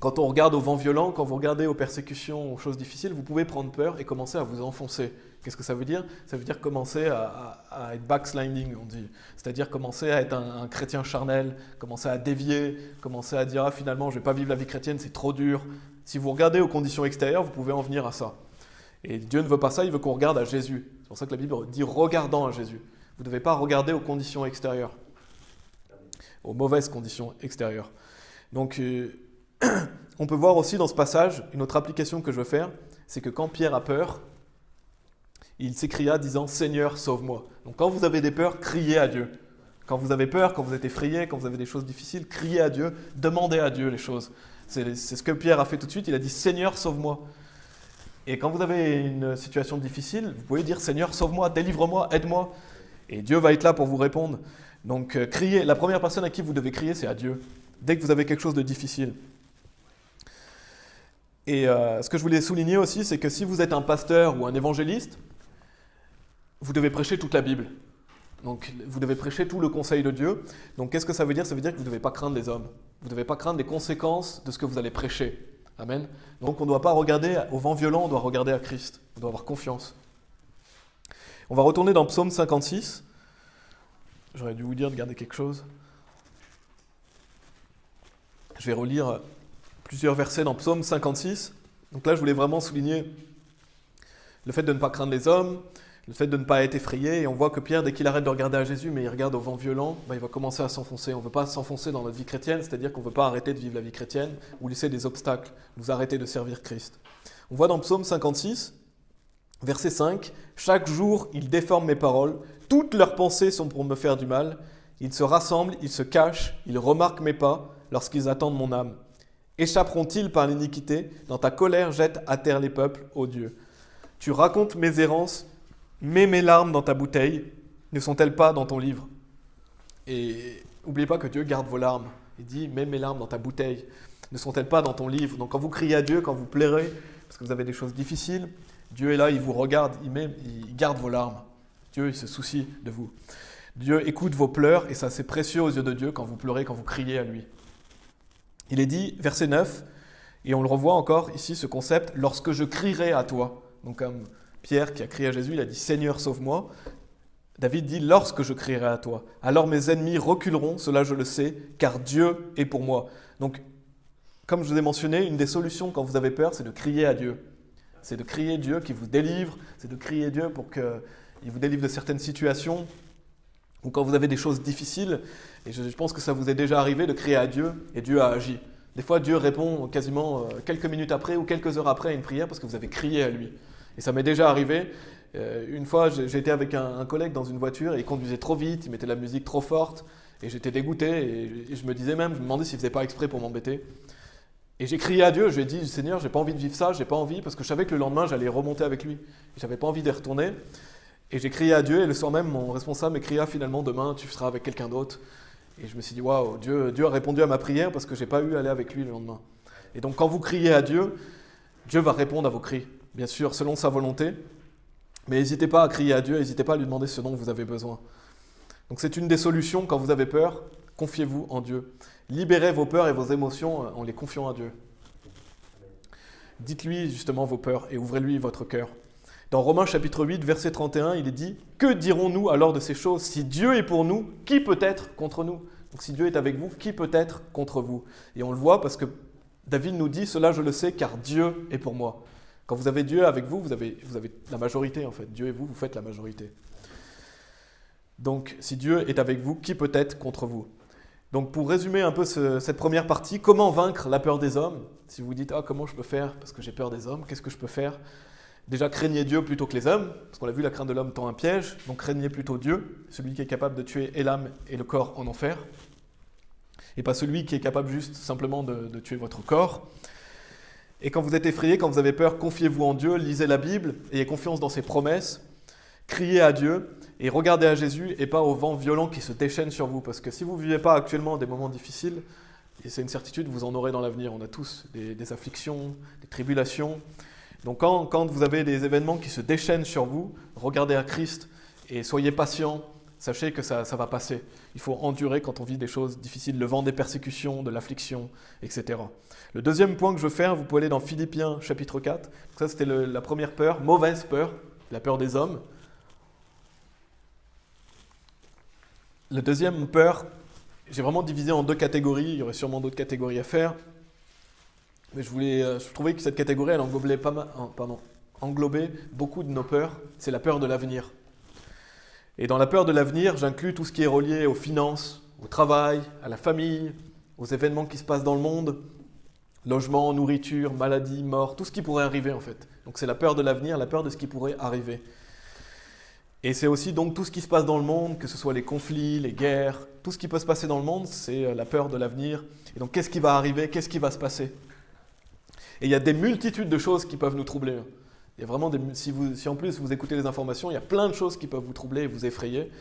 Speaker 1: Quand on regarde au vent violent, quand vous regardez aux persécutions, aux choses difficiles, vous pouvez prendre peur et commencer à vous enfoncer. Qu'est-ce que ça veut dire? Ça veut dire commencer à être backsliding, on dit. C'est-à-dire commencer à être un chrétien charnel, commencer à dévier, commencer à dire « Ah, finalement, je ne vais pas vivre la vie chrétienne, c'est trop dur ». Si vous regardez aux conditions extérieures, vous pouvez en venir à ça. Et Dieu ne veut pas ça, il veut qu'on regarde à Jésus. C'est pour ça que la Bible dit « regardant à Jésus ». Vous ne devez pas regarder aux conditions extérieures, aux mauvaises conditions extérieures. Donc, on peut voir aussi dans ce passage, une autre application que je veux faire, c'est que quand Pierre a peur, il s'écria disant « Seigneur, sauve-moi ». Donc quand vous avez des peurs, criez à Dieu. Quand vous avez peur, quand vous êtes effrayé, quand vous avez des choses difficiles, criez à Dieu, demandez à Dieu les choses. C'est ce que Pierre a fait tout de suite, il a dit « Seigneur, sauve-moi ». Et quand vous avez une situation difficile, vous pouvez dire « Seigneur, sauve-moi, délivre-moi, aide-moi ». Et Dieu va être là pour vous répondre. Donc criez, la première personne à qui vous devez crier, c'est à Dieu, dès que vous avez quelque chose de difficile. Et ce que je voulais souligner aussi, c'est que si vous êtes un pasteur ou un évangéliste, vous devez prêcher toute la Bible. Donc vous devez prêcher tout le conseil de Dieu. Donc qu'est-ce que ça veut dire? Ça veut dire que vous ne devez pas craindre les hommes. Vous ne devez pas craindre les conséquences de ce que vous allez prêcher. Amen. Donc on ne doit pas regarder au vent violent, on doit regarder à Christ. On doit avoir confiance. On va retourner dans Psaume 56. J'aurais dû vous dire de garder quelque chose. Je vais relire plusieurs versets dans Psaume 56. Donc là, je voulais vraiment souligner le fait de ne pas craindre les hommes, le fait de ne pas être effrayé. Et on voit que Pierre, dès qu'il arrête de regarder à Jésus, mais il regarde au vent violent, il va commencer à s'enfoncer. On ne veut pas s'enfoncer dans notre vie chrétienne, c'est-à-dire qu'on ne veut pas arrêter de vivre la vie chrétienne ou laisser des obstacles, nous arrêter de servir Christ. On voit dans Psaume 56, verset 5, « Chaque jour, ils déforment mes paroles, toutes leurs pensées sont pour me faire du mal. Ils se rassemblent, ils se cachent, ils remarquent mes pas lorsqu'ils attendent mon âme. Échapperont-ils par l'iniquité? Dans ta colère, jette à terre les peuples, ô Dieu. Tu racontes mes errances, mets mes larmes dans ta bouteille. Ne sont-elles pas dans ton livre ?» Et n'oubliez pas que Dieu garde vos larmes. Il dit « Mets mes larmes dans ta bouteille. Ne sont-elles pas dans ton livre ?» Donc quand vous criez à Dieu, quand vous pleurez, parce que vous avez des choses difficiles, Dieu est là, il vous regarde, il garde vos larmes. Dieu, il se soucie de vous. Dieu écoute vos pleurs et ça c'est précieux aux yeux de Dieu quand vous pleurez, quand vous criez à lui. Il est dit, verset 9, et on le revoit encore ici, ce concept, « Lorsque je crierai à toi ». Donc comme Pierre qui a crié à Jésus, il a dit « Seigneur, sauve-moi ». David dit « Lorsque je crierai à toi, alors mes ennemis reculeront, cela je le sais, car Dieu est pour moi ». Donc, comme je vous ai mentionné, une des solutions quand vous avez peur, c'est de crier à Dieu. C'est de crier Dieu qui vous délivre, c'est de crier Dieu pour qu'il vous délivre de certaines situations, ou quand vous avez des choses difficiles, et je pense que ça vous est déjà arrivé de crier à Dieu, et Dieu a agi. Des fois, Dieu répond quasiment quelques minutes après ou quelques heures après à une prière parce que vous avez crié à lui. Et ça m'est déjà arrivé. Une fois, j'ai été avec un collègue dans une voiture et il conduisait trop vite, il mettait la musique trop forte, et j'étais dégoûté, et je me disais même, je me demandais s'il ne faisait pas exprès pour m'embêter. Et j'ai crié à Dieu, je lui ai dit, Seigneur, j'ai pas envie de vivre ça, j'ai pas envie, parce que je savais que le lendemain, j'allais remonter avec lui. J'avais pas envie d'y retourner. Et j'ai crié à Dieu, et le soir même, mon responsable m'écria finalement, demain, tu seras avec quelqu'un d'autre. Et je me suis dit, waouh, Dieu a répondu à ma prière parce que j'ai pas eu à aller avec lui le lendemain. Et donc, quand vous criez à Dieu, Dieu va répondre à vos cris, bien sûr, selon sa volonté. Mais n'hésitez pas à crier à Dieu, n'hésitez pas à lui demander ce dont vous avez besoin. Donc, c'est une des solutions quand vous avez peur, confiez-vous en Dieu. Libérez vos peurs et vos émotions en les confiant à Dieu. Dites-lui justement vos peurs et ouvrez-lui votre cœur. Dans Romains chapitre 8, verset 31, il est dit « Que dirons-nous alors de ces choses? Si Dieu est pour nous, qui peut être contre nous ?» Donc si Dieu est avec vous, qui peut être contre vous? Et on le voit parce que David nous dit « Cela je le sais car Dieu est pour moi ». Quand vous avez Dieu avec vous, vous avez la majorité en fait. Dieu et vous, vous faites la majorité. Donc si Dieu est avec vous, qui peut être contre vous? Donc pour résumer un peu cette première partie, comment vaincre la peur des hommes? Si vous vous dites « Ah, comment je peux faire parce que j'ai peur des hommes? Qu'est-ce que je peux faire ?» Déjà, craignez Dieu plutôt que les hommes, parce qu'on l'a vu, la crainte de l'homme tend un piège. Donc craignez plutôt Dieu, celui qui est capable de tuer et l'âme et le corps en enfer. Et pas celui qui est capable juste simplement de tuer votre corps. Et quand vous êtes effrayé, quand vous avez peur, confiez-vous en Dieu, lisez la Bible, ayez confiance dans ses promesses, criez à Dieu et regardez à Jésus et pas au vent violent qui se déchaîne sur vous. Parce que si vous ne vivez pas actuellement des moments difficiles, et c'est une certitude, vous en aurez dans l'avenir. On a tous des afflictions, des tribulations. Donc quand vous avez des événements qui se déchaînent sur vous, regardez à Christ et soyez patient. Sachez que ça va passer. Il faut endurer quand on vit des choses difficiles, le vent des persécutions, de l'affliction, etc. Le deuxième point que je veux faire, vous pouvez aller dans Philippiens chapitre 4. Donc ça, c'était la première peur, mauvaise peur, la peur des hommes. La deuxième peur, j'ai vraiment divisé en deux catégories. Il y aurait sûrement d'autres catégories à faire. Mais je trouvais que cette catégorie, elle englobait beaucoup de nos peurs. C'est la peur de l'avenir. Et dans la peur de l'avenir, j'inclus tout ce qui est relié aux finances, au travail, à la famille, aux événements qui se passent dans le monde, logement, nourriture, maladie, mort, tout ce qui pourrait arriver en fait. Donc c'est la peur de l'avenir, la peur de ce qui pourrait arriver. Et c'est aussi donc tout ce qui se passe dans le monde, que ce soit les conflits, les guerres, tout ce qui peut se passer dans le monde, c'est la peur de l'avenir. Et donc qu'est-ce qui va arriver, qu'est-ce qui va se passer? Et il y a des multitudes de choses qui peuvent nous troubler. Il y a vraiment si en plus vous écoutez les informations, il y a plein de choses qui peuvent vous troubler et vous effrayer.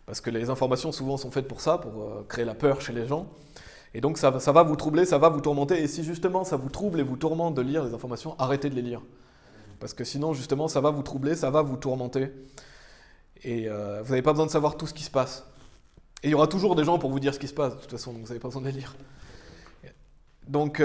Speaker 1: Parce que les informations souvent sont faites pour ça, pour créer la peur chez les gens. Et donc ça va vous troubler, ça va vous tourmenter. Et si justement ça vous trouble et vous tourmente de lire les informations, arrêtez de les lire. Parce que sinon justement ça va vous troubler, ça va vous tourmenter. Et vous n'avez pas besoin de savoir tout ce qui se passe. Et il y aura toujours des gens pour vous dire ce qui se passe, de toute façon, donc vous n'avez pas besoin de les lire. Donc...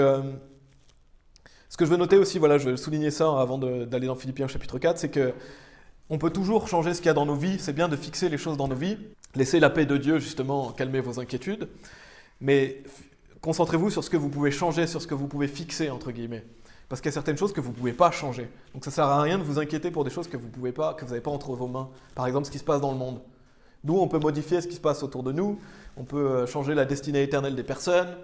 Speaker 1: ce que je veux noter aussi, voilà, je vais souligner ça avant d'aller dans Philippiens chapitre 4, c'est qu'on peut toujours changer ce qu'il y a dans nos vies, c'est bien de fixer les choses dans nos vies, laissez la paix de Dieu justement calmer vos inquiétudes, mais concentrez-vous sur ce que vous pouvez changer, sur ce que vous pouvez fixer, entre guillemets. Parce qu'il y a certaines choses que vous ne pouvez pas changer. Donc ça ne sert à rien de vous inquiéter pour des choses que vous n'avez pas entre vos mains. Par exemple, ce qui se passe dans le monde. Nous, on peut modifier ce qui se passe autour de nous, on peut changer la destinée éternelle des personnes,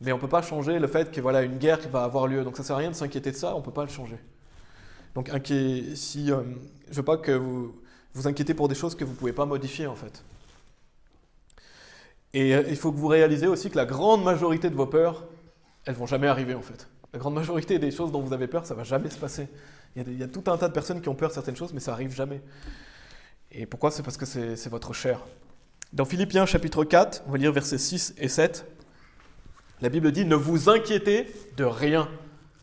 Speaker 1: mais on ne peut pas changer le fait que voilà, une guerre qui va avoir lieu. Donc ça ne sert à rien de s'inquiéter de ça, on ne peut pas le changer. Donc je ne veux pas que vous vous inquiétez pour des choses que vous ne pouvez pas modifier en fait. Et il faut que vous réalisez aussi que la grande majorité de vos peurs, elles ne vont jamais arriver en fait. La grande majorité des choses dont vous avez peur, ça ne va jamais se passer. Il y a tout un tas de personnes qui ont peur de certaines choses, mais ça n'arrive jamais. Et pourquoi? C'est parce que c'est votre chair. Dans Philippiens chapitre 4, on va lire versets 6 et 7. La Bible dit « Ne vous inquiétez de rien ».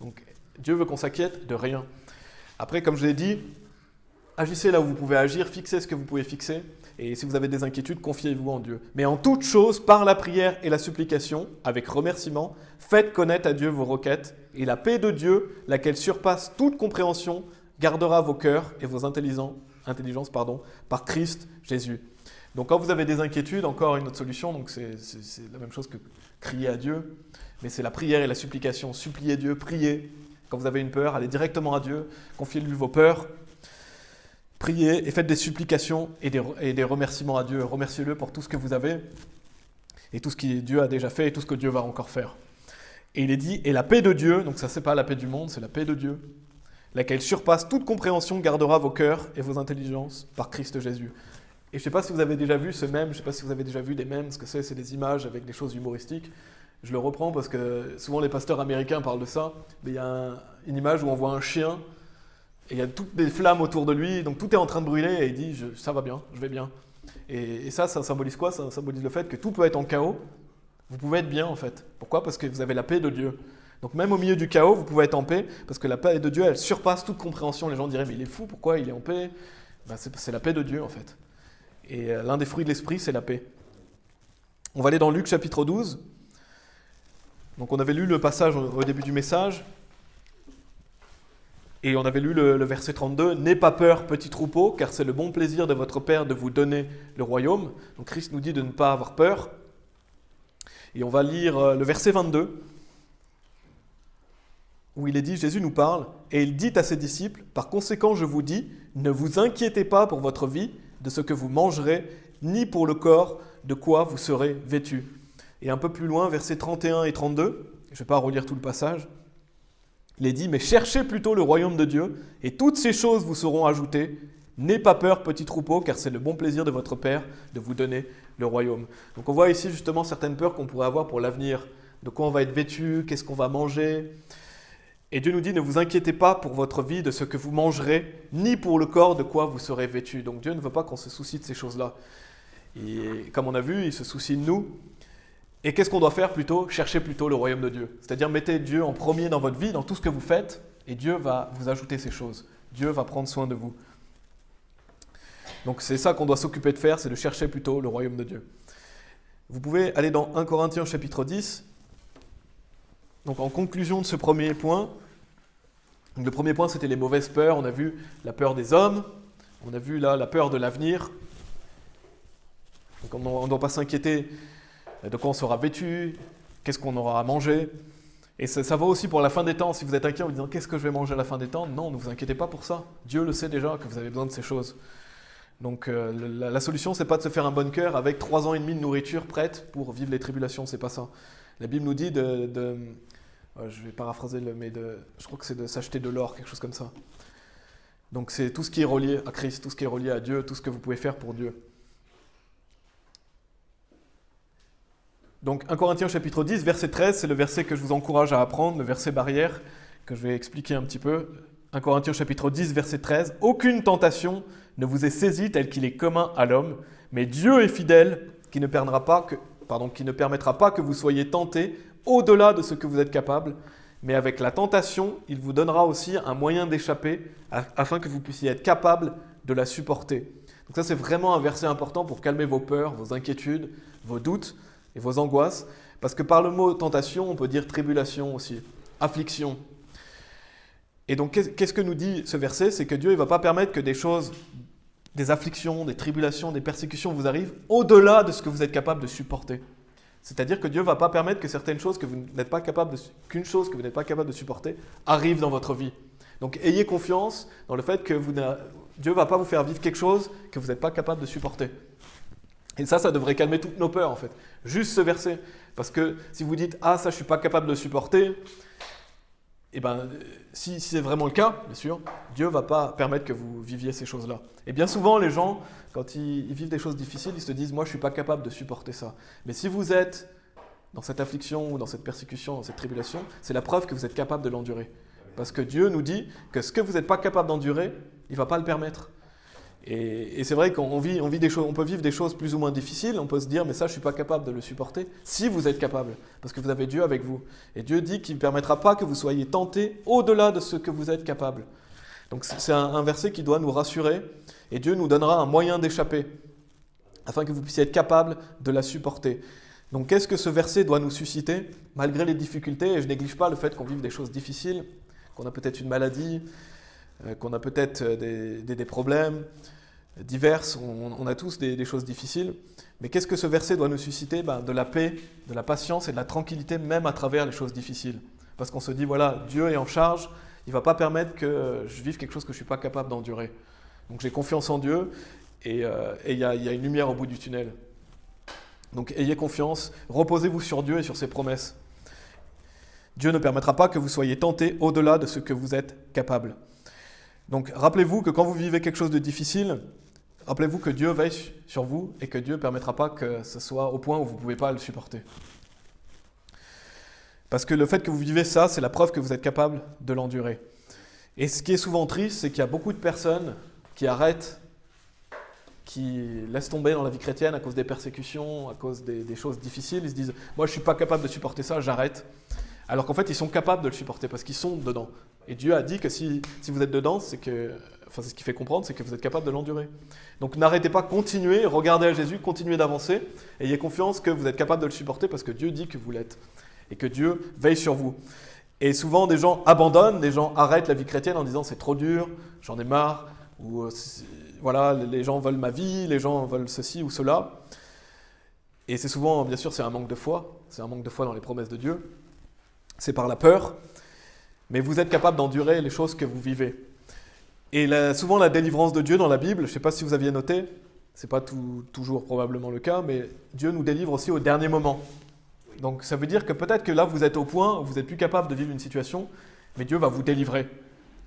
Speaker 1: Donc Dieu veut qu'on s'inquiète de rien. Après, comme je l'ai dit, agissez là où vous pouvez agir, fixez ce que vous pouvez fixer. Et si vous avez des inquiétudes, confiez-vous en Dieu. Mais en toute chose, par la prière et la supplication, avec remerciement, faites connaître à Dieu vos requêtes. Et la paix de Dieu, laquelle surpasse toute compréhension, gardera vos cœurs et vos intelligences par Christ Jésus. Donc quand vous avez des inquiétudes, encore une autre solution, donc c'est la même chose que crier à Dieu, mais c'est la prière et la supplication. Suppliez Dieu, priez. Quand vous avez une peur, allez directement à Dieu, confiez-lui vos peurs, priez et faites des supplications et des remerciements à Dieu. Remerciez-le pour tout ce que vous avez et tout ce que Dieu a déjà fait et tout ce que Dieu va encore faire. Et il est dit, et la paix de Dieu, donc ça c'est pas la paix du monde, c'est la paix de Dieu, laquelle surpasse toute compréhension, gardera vos cœurs et vos intelligences par Christ Jésus. Et je ne sais pas si vous avez déjà vu ce mème, je ne sais pas si vous avez déjà vu des mèmes, ce que c'est des images avec des choses humoristiques. Je le reprends parce que souvent les pasteurs américains parlent de ça. Mais il y a une image où on voit un chien et il y a toutes des flammes autour de lui, donc tout est en train de brûler et il dit « ça va bien, je vais bien ». Et ça symbolise quoi? Ça symbolise le fait que tout peut être en chaos, vous pouvez être bien en fait. Pourquoi? Parce que vous avez la paix de Dieu. Donc même au milieu du chaos, vous pouvez être en paix parce que la paix de Dieu, elle surpasse toute compréhension. Les gens diraient « mais il est fou, pourquoi il est en paix ?» C'est la paix de Dieu en fait. Et l'un des fruits de l'esprit, c'est la paix. On va aller dans Luc chapitre 12. Donc on avait lu le passage au début du message. Et on avait lu le verset 32. « N'aie pas peur, petit troupeau, car c'est le bon plaisir de votre Père de vous donner le royaume. » Donc Christ nous dit de ne pas avoir peur. Et on va lire le verset 22, où il est dit, Jésus nous parle, et il dit à ses disciples, « Par conséquent, je vous dis, ne vous inquiétez pas pour votre vie, de ce que vous mangerez, ni pour le corps, de quoi vous serez vêtus. » Et un peu plus loin, versets 31 et 32, je ne vais pas relire tout le passage, il est dit « Mais cherchez plutôt le royaume de Dieu, et toutes ces choses vous seront ajoutées. N'aie pas peur, petit troupeau, car c'est le bon plaisir de votre Père de vous donner le royaume. » Donc on voit ici justement certaines peurs qu'on pourrait avoir pour l'avenir. De quoi on va être vêtu, qu'est-ce qu'on va manger. Et Dieu nous dit, ne vous inquiétez pas pour votre vie de ce que vous mangerez, ni pour le corps de quoi vous serez vêtus. Donc Dieu ne veut pas qu'on se soucie de ces choses-là. Et comme on a vu, il se soucie de nous. Et qu'est-ce qu'on doit faire plutôt? Chercher plutôt le royaume de Dieu. C'est-à-dire mettez Dieu en premier dans votre vie, dans tout ce que vous faites, et Dieu va vous ajouter ces choses. Dieu va prendre soin de vous. Donc c'est ça qu'on doit s'occuper de faire, c'est de chercher plutôt le royaume de Dieu. Vous pouvez aller dans 1 Corinthiens chapitre 10. Donc en conclusion de ce premier point, donc le premier point c'était les mauvaises peurs, on a vu la peur des hommes, on a vu là la peur de l'avenir. Donc on ne doit pas s'inquiéter de quoi on sera vêtu, qu'est-ce qu'on aura à manger. Et ça vaut aussi pour la fin des temps. Si vous êtes inquiet en vous disant qu'est-ce que je vais manger à la fin des temps, non, ne vous inquiétez pas pour ça. Dieu le sait déjà que vous avez besoin de ces choses. Donc la solution, c'est pas de se faire un bunker avec 3 ans et demi de nourriture prête pour vivre les tribulations, c'est pas ça. La Bible nous dit je vais paraphraser, je crois que c'est de s'acheter de l'or, quelque chose comme ça. Donc c'est tout ce qui est relié à Christ, tout ce qui est relié à Dieu, tout ce que vous pouvez faire pour Dieu. Donc 1 Corinthiens chapitre 10, verset 13, c'est le verset que je vous encourage à apprendre, le verset barrière, que je vais expliquer un petit peu. 1 Corinthiens chapitre 10, verset 13. « Aucune tentation ne vous est saisie telle qu'il est commun à l'homme, mais Dieu est fidèle, qui ne permettra pas que vous soyez tentés au-delà de ce que vous êtes capable, mais avec la tentation, il vous donnera aussi un moyen d'échapper afin que vous puissiez être capable de la supporter. » Donc ça, c'est vraiment un verset important pour calmer vos peurs, vos inquiétudes, vos doutes et vos angoisses, parce que par le mot tentation, on peut dire tribulation aussi, affliction. Et donc, qu'est-ce que nous dit ce verset? C'est que Dieu ne va pas permettre que des choses, des afflictions, des tribulations, des persécutions vous arrivent au-delà de ce que vous êtes capable de supporter. C'est-à-dire que Dieu ne va pas permettre que certaines choses que vous n'êtes pas capable qu'une chose que vous n'êtes pas capable de supporter arrive dans votre vie. Donc, ayez confiance dans le fait que Dieu ne va pas vous faire vivre quelque chose que vous n'êtes pas capable de supporter. Et ça devrait calmer toutes nos peurs en fait. Juste ce verset. Parce que si vous dites « Ah, ça, je ne suis pas capable de supporter », eh bien, si c'est vraiment le cas, bien sûr, Dieu ne va pas permettre que vous viviez ces choses-là. Et bien souvent, les gens, quand ils vivent des choses difficiles, ils se disent « Moi, je ne suis pas capable de supporter ça ». Mais si vous êtes dans cette affliction ou dans cette persécution, dans cette tribulation, c'est la preuve que vous êtes capable de l'endurer. Parce que Dieu nous dit que ce que vous n'êtes pas capable d'endurer, il ne va pas le permettre. Et c'est vrai qu'on vit des choses, on peut vivre des choses plus ou moins difficiles, on peut se dire mais ça je ne suis pas capable de le supporter, si vous êtes capable, parce que vous avez Dieu avec vous. Et Dieu dit qu'il ne permettra pas que vous soyez tentés au-delà de ce que vous êtes capable. Donc c'est un verset qui doit nous rassurer, et Dieu nous donnera un moyen d'échapper, afin que vous puissiez être capable de la supporter. Donc qu'est-ce que ce verset doit nous susciter, malgré les difficultés, et je ne néglige pas le fait qu'on vive des choses difficiles, qu'on a peut-être une maladie, qu'on a peut-être des problèmes divers, on a tous des choses difficiles. Mais qu'est-ce que ce verset doit nous susciter? De la paix, de la patience et de la tranquillité, même à travers les choses difficiles. Parce qu'on se dit, voilà, Dieu est en charge, il ne va pas permettre que je vive quelque chose que je ne suis pas capable d'endurer. Donc j'ai confiance en Dieu et il y a une lumière au bout du tunnel. Donc ayez confiance, reposez-vous sur Dieu et sur ses promesses. Dieu ne permettra pas que vous soyez tentés au-delà de ce que vous êtes capable. Donc rappelez-vous que quand vous vivez quelque chose de difficile, rappelez-vous que Dieu veille sur vous et que Dieu ne permettra pas que ce soit au point où vous ne pouvez pas le supporter. Parce que le fait que vous vivez ça, c'est la preuve que vous êtes capable de l'endurer. Et ce qui est souvent triste, c'est qu'il y a beaucoup de personnes qui arrêtent, qui laissent tomber dans la vie chrétienne à cause des persécutions, à cause des choses difficiles. Ils se disent « Moi, je ne suis pas capable de supporter ça, j'arrête ». Alors qu'en fait, ils sont capables de le supporter parce qu'ils sont dedans. Et Dieu a dit que si vous êtes dedans, c'est ce qui fait comprendre, c'est que vous êtes capable de l'endurer. Donc n'arrêtez pas, continuez, regardez à Jésus, continuez d'avancer, et ayez confiance que vous êtes capable de le supporter parce que Dieu dit que vous l'êtes. Et que Dieu veille sur vous. Et souvent, des gens abandonnent, des gens arrêtent la vie chrétienne en disant « c'est trop dur, j'en ai marre », ou voilà, les gens veulent ma vie, les gens veulent ceci ou cela. Et c'est souvent, bien sûr, c'est un manque de foi, c'est un manque de foi dans les promesses de Dieu. C'est par la peur, mais vous êtes capable d'endurer les choses que vous vivez. Et souvent la délivrance de Dieu dans la Bible, je ne sais pas si vous aviez noté, ce n'est pas toujours probablement le cas, mais Dieu nous délivre aussi au dernier moment. Donc ça veut dire que peut-être que là vous êtes au point où vous n'êtes plus capable de vivre une situation, mais Dieu va vous délivrer.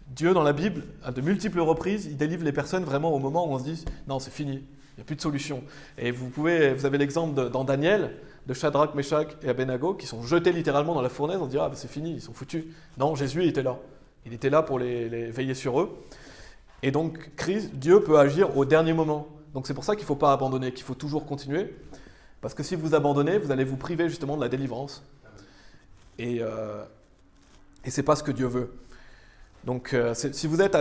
Speaker 1: Dieu dans la Bible, à de multiples reprises, il délivre les personnes vraiment au moment où on se dit « non, c'est fini, il n'y a plus de solution ». Et vous avez l'exemple dans Daniel, de Shadrach, Meshach et Abednego, qui sont jetés littéralement dans la fournaise, on se dit « ah, ben c'est fini, ils sont foutus ». Non, Jésus était là. Il était là pour les veiller sur eux. Et donc, Dieu peut agir au dernier moment. Donc c'est pour ça qu'il ne faut pas abandonner, qu'il faut toujours continuer. Parce que si vous abandonnez, vous allez vous priver justement de la délivrance. Et ce n'est pas ce que Dieu veut. Donc si vous êtes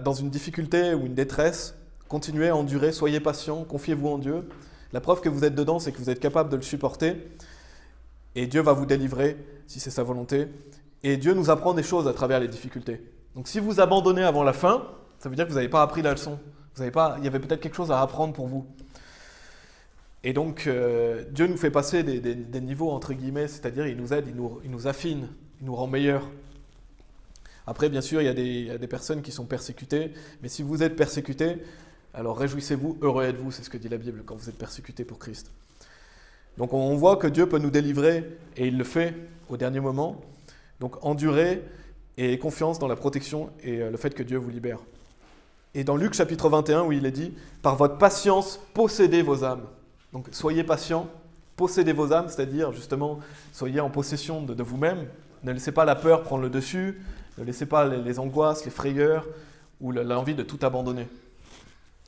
Speaker 1: dans une difficulté ou une détresse, continuez à endurer, soyez patient, confiez-vous en Dieu. La preuve que vous êtes dedans, c'est que vous êtes capable de le supporter. Et Dieu va vous délivrer, si c'est sa volonté. Et Dieu nous apprend des choses à travers les difficultés. Donc si vous abandonnez avant la fin, ça veut dire que vous n'avez pas appris la leçon. Il y avait peut-être quelque chose à apprendre pour vous. Et donc, Dieu nous fait passer des niveaux, entre guillemets, c'est-à-dire il nous aide, il nous affine, il nous rend meilleurs. Après, bien sûr, il y a des personnes qui sont persécutées, mais si vous êtes persécutés, alors réjouissez-vous, heureux êtes-vous, c'est ce que dit la Bible quand vous êtes persécutés pour Christ. Donc on voit que Dieu peut nous délivrer, et il le fait au dernier moment. Donc endurez et confiance dans la protection et le fait que Dieu vous libère. Et dans Luc chapitre 21, où il est dit « Par votre patience, possédez vos âmes ». Donc soyez patients, possédez vos âmes, c'est-à-dire justement, soyez en possession de vous-même. Ne laissez pas la peur prendre le dessus, ne laissez pas les angoisses, les frayeurs ou l'envie de tout abandonner.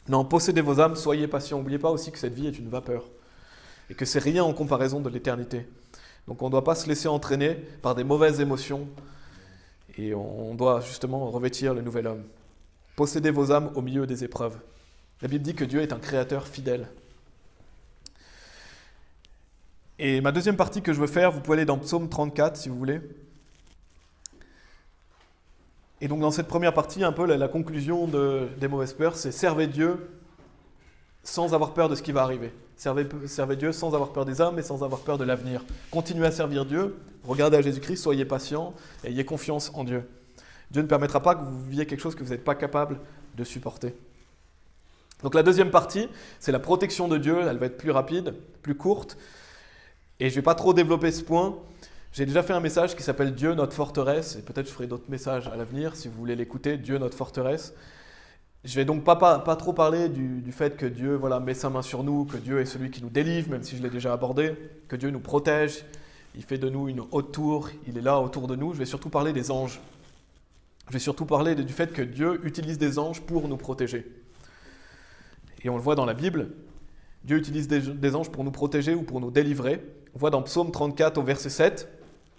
Speaker 1: Non, possédez vos âmes, soyez patients. N'oubliez pas aussi que cette vie est une vapeur et que c'est rien en comparaison de l'éternité. Donc on ne doit pas se laisser entraîner par des mauvaises émotions et on doit justement revêtir le nouvel homme. Possédez vos âmes au milieu des épreuves. La Bible dit que Dieu est un créateur fidèle. Et ma deuxième partie que je veux faire, vous pouvez aller dans Psaume 34 si vous voulez. Et donc dans cette première partie, un peu la conclusion des mauvaises peurs, c'est servez Dieu sans avoir peur de ce qui va arriver. Servez Dieu sans avoir peur des hommes et sans avoir peur de l'avenir. Continuez à servir Dieu, regardez à Jésus-Christ, soyez patients et ayez confiance en Dieu. Dieu ne permettra pas que vous viviez quelque chose que vous n'êtes pas capable de supporter. Donc la deuxième partie, c'est la protection de Dieu. Elle va être plus rapide, plus courte. Et je ne vais pas trop développer ce point. J'ai déjà fait un message qui s'appelle « Dieu, notre forteresse ». Et peut-être je ferai d'autres messages à l'avenir si vous voulez l'écouter. « Dieu, notre forteresse ». Je ne vais donc pas trop parler du fait que Dieu met sa main sur nous, que Dieu est celui qui nous délivre, même si je l'ai déjà abordé, que Dieu nous protège, il fait de nous une haute tour, il est là autour de nous. Je vais surtout parler des anges. Je vais surtout parler du fait que Dieu utilise des anges pour nous protéger. Et on le voit dans la Bible, Dieu utilise des anges pour nous protéger ou pour nous délivrer. On voit dans Psaume 34 au verset 7,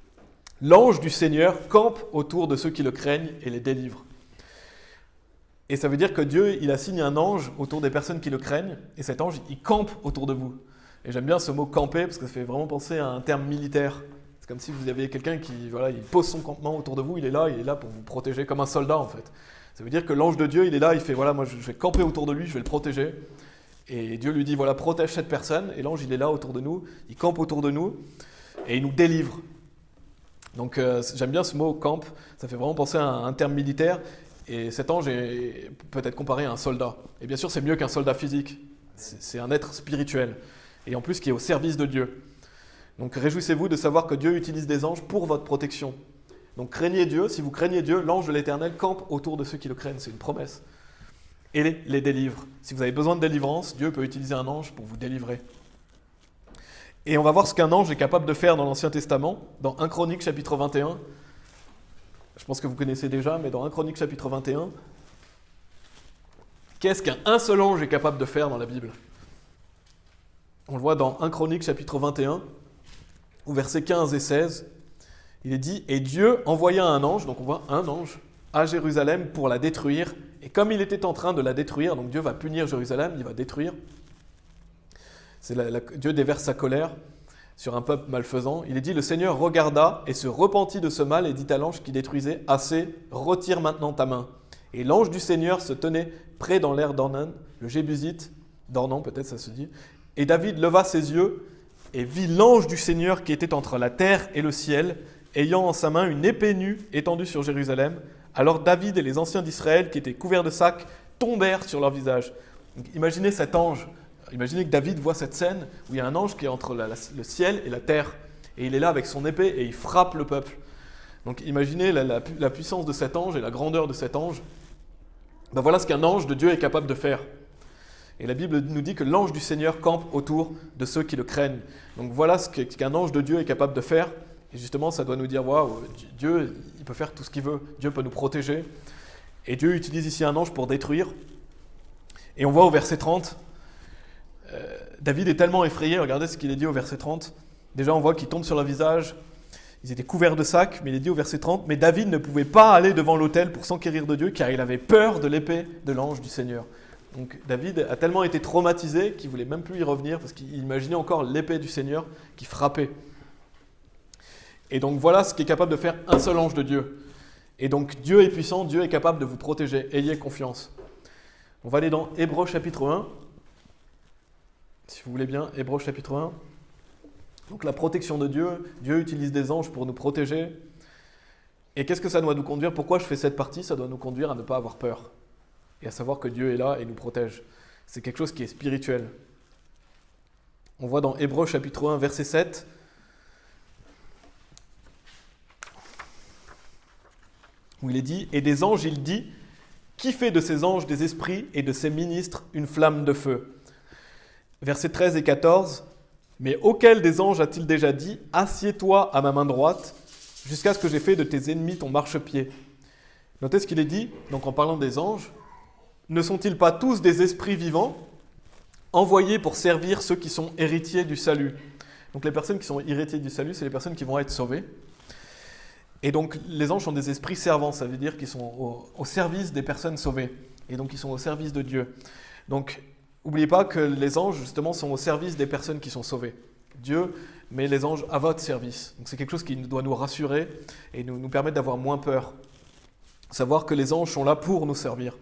Speaker 1: « L'ange du Seigneur campe autour de ceux qui le craignent et les délivre. » Et ça veut dire que Dieu, il assigne un ange autour des personnes qui le craignent, et cet ange, il campe autour de vous. Et j'aime bien ce mot « camper » parce que ça fait vraiment penser à un terme militaire. C'est comme si vous aviez quelqu'un qui il pose son campement autour de vous, il est là pour vous protéger, comme un soldat en fait. Ça veut dire que l'ange de Dieu, il est là, il fait moi je vais camper autour de lui, je vais le protéger. Et Dieu lui dit protège cette personne, et l'ange il est là autour de nous, il campe autour de nous, et il nous délivre. Donc j'aime bien ce mot camp, ça fait vraiment penser à un terme militaire, et cet ange peut être comparé à un soldat. Et bien sûr c'est mieux qu'un soldat physique, c'est un être spirituel, et en plus qui est au service de Dieu. Donc réjouissez-vous de savoir que Dieu utilise des anges pour votre protection. Donc craignez Dieu, si vous craignez Dieu, l'ange de l'Éternel campe autour de ceux qui le craignent, c'est une promesse. Et les délivre. Si vous avez besoin de délivrance, Dieu peut utiliser un ange pour vous délivrer. Et on va voir ce qu'un ange est capable de faire dans l'Ancien Testament, dans 1 Chronique chapitre 21. Je pense que vous connaissez déjà, mais dans 1 Chronique chapitre 21, qu'est-ce qu'un seul ange est capable de faire dans la Bible? On le voit dans 1 Chronique chapitre 21, au verset 15 et 16. Il est dit « Et Dieu envoya un ange », donc on voit un ange, à Jérusalem pour la détruire. Et comme il était en train de la détruire, donc Dieu va punir Jérusalem, il va détruire. Dieu déverse sa colère sur un peuple malfaisant. Il est dit « Le Seigneur regarda et se repentit de ce mal et dit à l'ange qui détruisait « Assez, retire maintenant ta main. » Et l'ange du Seigneur se tenait près dans l'air d'Ornan, le Jébusite, d'Ornan peut-être ça se dit. Et David leva ses yeux et vit l'ange du Seigneur qui était entre la terre et le ciel, ayant en sa main une épée nue étendue sur Jérusalem. Alors David et les anciens d'Israël, qui étaient couverts de sacs, tombèrent sur leur visage. Donc, imaginez cet ange. Imaginez que David voit cette scène où il y a un ange qui est entre le ciel et la terre. Et il est là avec son épée et il frappe le peuple. Donc imaginez la puissance de cet ange et la grandeur de cet ange. Voilà ce qu'un ange de Dieu est capable de faire. Et la Bible nous dit que l'ange du Seigneur campe autour de ceux qui le craignent. Donc voilà ce qu'un ange de Dieu est capable de faire. Et justement, ça doit nous dire, waouh, Dieu, il peut faire tout ce qu'il veut. Dieu peut nous protéger. Et Dieu utilise ici un ange pour détruire. Et on voit au verset 30, David est tellement effrayé, regardez ce qu'il est dit au verset 30. Déjà, on voit qu'il tombe sur leur visage. Ils étaient couverts de sacs, mais il est dit au verset 30, « Mais David ne pouvait pas aller devant l'autel pour s'enquérir de Dieu, car il avait peur de l'épée de l'ange du Seigneur. » Donc David a tellement été traumatisé qu'il ne voulait même plus y revenir parce qu'il imaginait encore l'épée du Seigneur qui frappait. Et donc voilà ce qu'est capable de faire un seul ange de Dieu. Et donc Dieu est puissant, Dieu est capable de vous protéger. Ayez confiance. On va aller dans Hébreux chapitre 1. Si vous voulez bien, Hébreux chapitre 1. Donc la protection de Dieu, Dieu utilise des anges pour nous protéger. Et qu'est-ce que ça doit nous conduire? Pourquoi je fais cette partie? Ça doit nous conduire à ne pas avoir peur. Et à savoir que Dieu est là et nous protège. C'est quelque chose qui est spirituel. On voit dans Hébreux chapitre 1, verset 7. Où il est dit, et des anges, il dit, qui fait de ces anges des esprits et de ces ministres une flamme de feu? Versets 13 et 14. Mais auquel des anges a-t-il déjà dit, assieds-toi à ma main droite, jusqu'à ce que j'ai fait de tes ennemis ton marchepied? Notez ce qu'il est dit, donc en parlant des anges, ne sont-ils pas tous des esprits vivants, envoyés pour servir ceux qui sont héritiers du salut? Donc les personnes qui sont héritiers du salut, c'est les personnes qui vont être sauvées. Et donc les anges sont des esprits servants, ça veut dire qu'ils sont au service des personnes sauvées. Et donc ils sont au service de Dieu. Donc n'oubliez pas que les anges justement sont au service des personnes qui sont sauvées. Dieu met les anges à votre service. Donc c'est quelque chose qui doit nous rassurer et nous permettre d'avoir moins peur. Savoir que les anges sont là pour nous servir.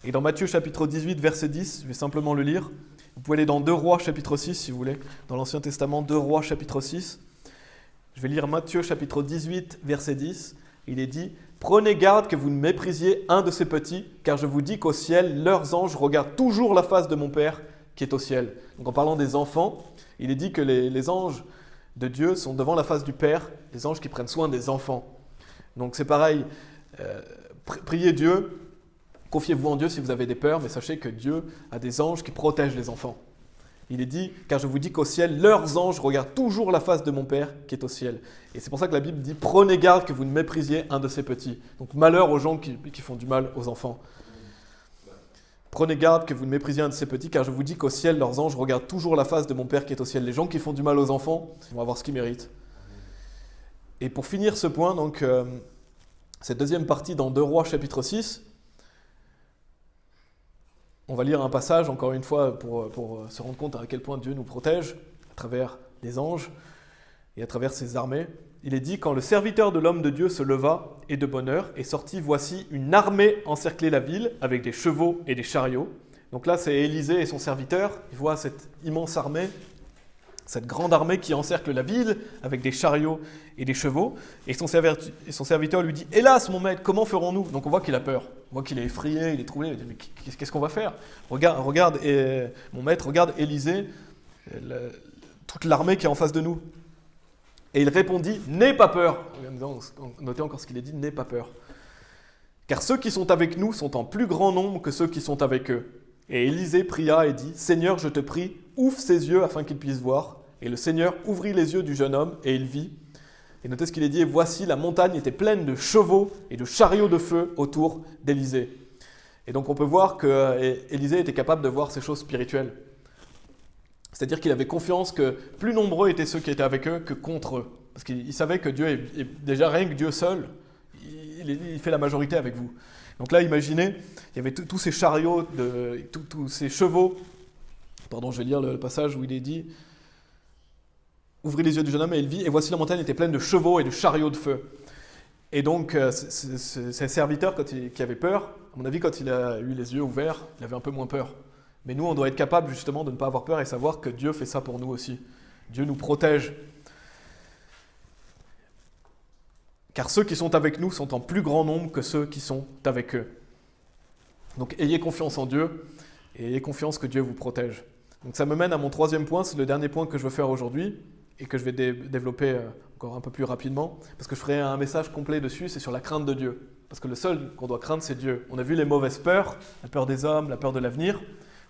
Speaker 1: Et dans Matthieu chapitre 18, verset 10, je vais simplement le lire. Vous pouvez aller dans 2 Rois chapitre 6 si vous voulez. Dans l'Ancien Testament, 2 Rois chapitre 6. Je vais lire Matthieu chapitre 18, verset 10. Il est dit « Prenez garde que vous ne méprisiez un de ces petits, car je vous dis qu'au ciel, leurs anges regardent toujours la face de mon Père qui est au ciel. » Donc en parlant des enfants, il est dit que les anges de Dieu sont devant la face du Père, les anges qui prennent soin des enfants. Donc c'est pareil, priez Dieu, confiez-vous en Dieu si vous avez des peurs, mais sachez que Dieu a des anges qui protègent les enfants. Il est dit, car je vous dis qu'au ciel, leurs anges regardent toujours la face de mon Père qui est au ciel. Et c'est pour ça que la Bible dit, prenez garde que vous ne méprisiez un de ces petits. Donc malheur aux gens qui font du mal aux enfants. Prenez garde que vous ne méprisiez un de ces petits, car je vous dis qu'au ciel, leurs anges regardent toujours la face de mon Père qui est au ciel. Les gens qui font du mal aux enfants vont avoir ce qu'ils méritent. Et pour finir ce point, donc, cette deuxième partie dans 2 Rois chapitre 6, on va lire un passage, encore une fois, pour se rendre compte à quel point Dieu nous protège à travers les anges et à travers ses armées. Il est dit, quand le serviteur de l'homme de Dieu se leva et de bonne heure est sorti, voici une armée encerclait la ville avec des chevaux et des chariots. Donc là, c'est Élisée et son serviteur. Il voit cette immense armée, cette grande armée qui encercle la ville avec des chariots et des chevaux. Et son serviteur lui dit, hélas, mon maître, comment ferons-nous? Donc on voit qu'il a peur. On voit qu'il est effrayé, il est troublé. Il dit, mais qu'est-ce qu'on va faire? Regarde, mon maître, regarde Élisée, toute l'armée qui est en face de nous. Et il répondit, n'aie pas peur. Notez encore ce qu'il est dit, n'aie pas peur. Car ceux qui sont avec nous sont en plus grand nombre que ceux qui sont avec eux. Et Élisée pria et dit, Seigneur, je te prie, ouvre ses yeux afin qu'il puisse voir. Et le Seigneur ouvrit les yeux du jeune homme et il vit. Et notez ce qu'il est dit, et voici la montagne était pleine de chevaux et de chariots de feu autour d'Élisée. Et donc on peut voir qu'Élisée était capable de voir ces choses spirituelles. C'est-à-dire qu'il avait confiance que plus nombreux étaient ceux qui étaient avec eux que contre eux. Parce qu'il savait que Dieu est déjà rien que Dieu seul, il fait la majorité avec vous. Donc là, imaginez, il y avait tous ces chariots, tous ces chevaux. Pardon, je vais lire le passage où il est dit « Ouvrez les yeux du jeune homme et il vit, et voici la montagne était pleine de chevaux et de chariots de feu. » Et donc, ces serviteurs qui avaient peur, à mon avis, quand il a eu les yeux ouverts, il avait un peu moins peur. Mais nous, on doit être capable justement de ne pas avoir peur et savoir que Dieu fait ça pour nous aussi. Dieu nous protège. Car ceux qui sont avec nous sont en plus grand nombre que ceux qui sont avec eux. Donc ayez confiance en Dieu et ayez confiance que Dieu vous protège. Donc ça me mène à mon troisième point, c'est le dernier point que je veux faire aujourd'hui et que je vais développer encore un peu plus rapidement parce que je ferai un message complet dessus, c'est sur la crainte de Dieu. Parce que le seul qu'on doit craindre, c'est Dieu. On a vu les mauvaises peurs, la peur des hommes, la peur de l'avenir.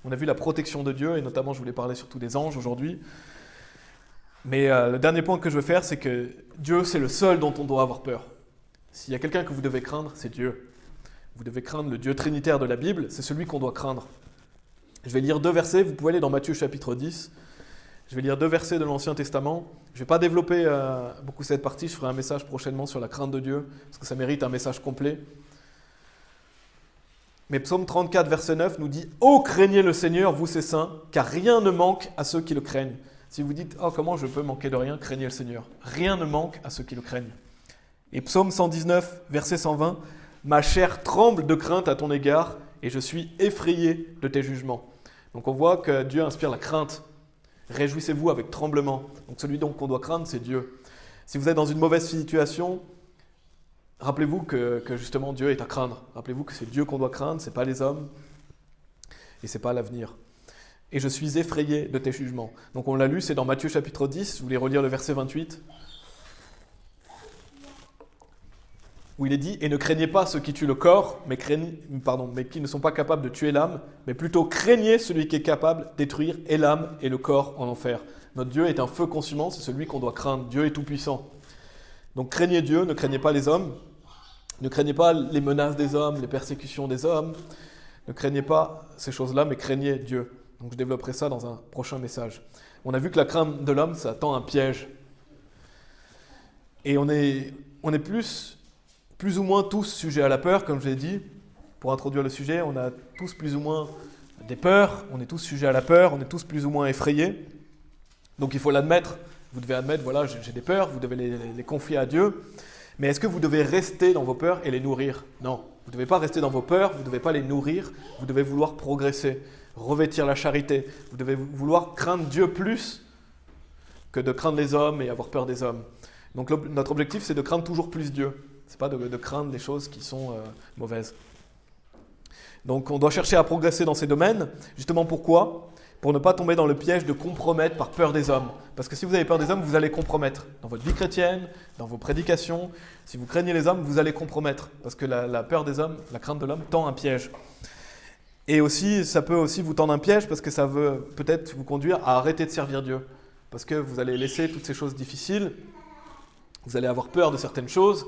Speaker 1: On a vu la protection de Dieu, et notamment je voulais parler surtout des anges aujourd'hui. Mais le dernier point que je veux faire, c'est que Dieu, c'est le seul dont on doit avoir peur. S'il y a quelqu'un que vous devez craindre, c'est Dieu. Vous devez craindre le Dieu trinitaire de la Bible, c'est celui qu'on doit craindre. Je vais lire 2 versets, vous pouvez aller dans Matthieu chapitre 10. Je vais lire 2 versets de l'Ancien Testament. Je ne vais pas développer beaucoup cette partie, je ferai un message prochainement sur la crainte de Dieu, parce que ça mérite un message complet. Mais Psaume 34, verset 9 nous dit « Ô craignez le Seigneur, vous ses saints, car rien ne manque à ceux qui le craignent. » Si vous dites « Oh, comment je peux manquer de rien ?» Craignez le Seigneur. Rien ne manque à ceux qui le craignent. Et Psaume 119, verset 120 « Ma chair tremble de crainte à ton égard, et je suis effrayé de tes jugements. » Donc on voit que Dieu inspire la crainte. Réjouissez-vous avec tremblement. Donc celui donc qu'on doit craindre, c'est Dieu. Si vous êtes dans une mauvaise situation, rappelez-vous que justement Dieu est à craindre. Rappelez-vous que c'est Dieu qu'on doit craindre, ce n'est pas les hommes et ce n'est pas l'avenir. Et je suis effrayé de tes jugements. Donc on l'a lu, c'est dans Matthieu chapitre 10, je voulais relire le verset 28, où il est dit « Et ne craignez pas ceux qui tuent le corps, mais qui ne sont pas capables de tuer l'âme, mais plutôt craignez celui qui est capable de détruire et l'âme et le corps en enfer. » Notre Dieu est un feu consumant, c'est celui qu'on doit craindre. Dieu est tout-puissant. Donc craignez Dieu, ne craignez pas les hommes, ne craignez pas les menaces des hommes, les persécutions des hommes, ne craignez pas ces choses-là, mais craignez Dieu. Donc je développerai ça dans un prochain message. On a vu que la crainte de l'homme, ça tend un piège. Et on est plus ou moins tous sujets à la peur, comme je l'ai dit. Pour introduire le sujet, on a tous plus ou moins des peurs, on est tous sujets à la peur, on est tous plus ou moins effrayés. Donc il faut l'admettre. Vous devez admettre, voilà, j'ai des peurs, vous devez les confier à Dieu. Mais est-ce que vous devez rester dans vos peurs et les nourrir? Non, vous ne devez pas rester dans vos peurs, vous ne devez pas les nourrir, vous devez vouloir progresser, revêtir la charité. Vous devez vouloir craindre Dieu plus que de craindre les hommes et avoir peur des hommes. Donc notre objectif, c'est de craindre toujours plus Dieu. Ce n'est pas de craindre les choses qui sont mauvaises. Donc on doit chercher à progresser dans ces domaines. Justement pourquoi? Pour ne pas tomber dans le piège de compromettre par peur des hommes. Parce que si vous avez peur des hommes, vous allez compromettre. Dans votre vie chrétienne, dans vos prédications, si vous craignez les hommes, vous allez compromettre. Parce que la peur des hommes, la crainte de l'homme tend un piège. Et aussi, ça peut aussi vous tendre un piège parce que ça veut peut-être vous conduire à arrêter de servir Dieu. Parce que vous allez laisser toutes ces choses difficiles, vous allez avoir peur de certaines choses,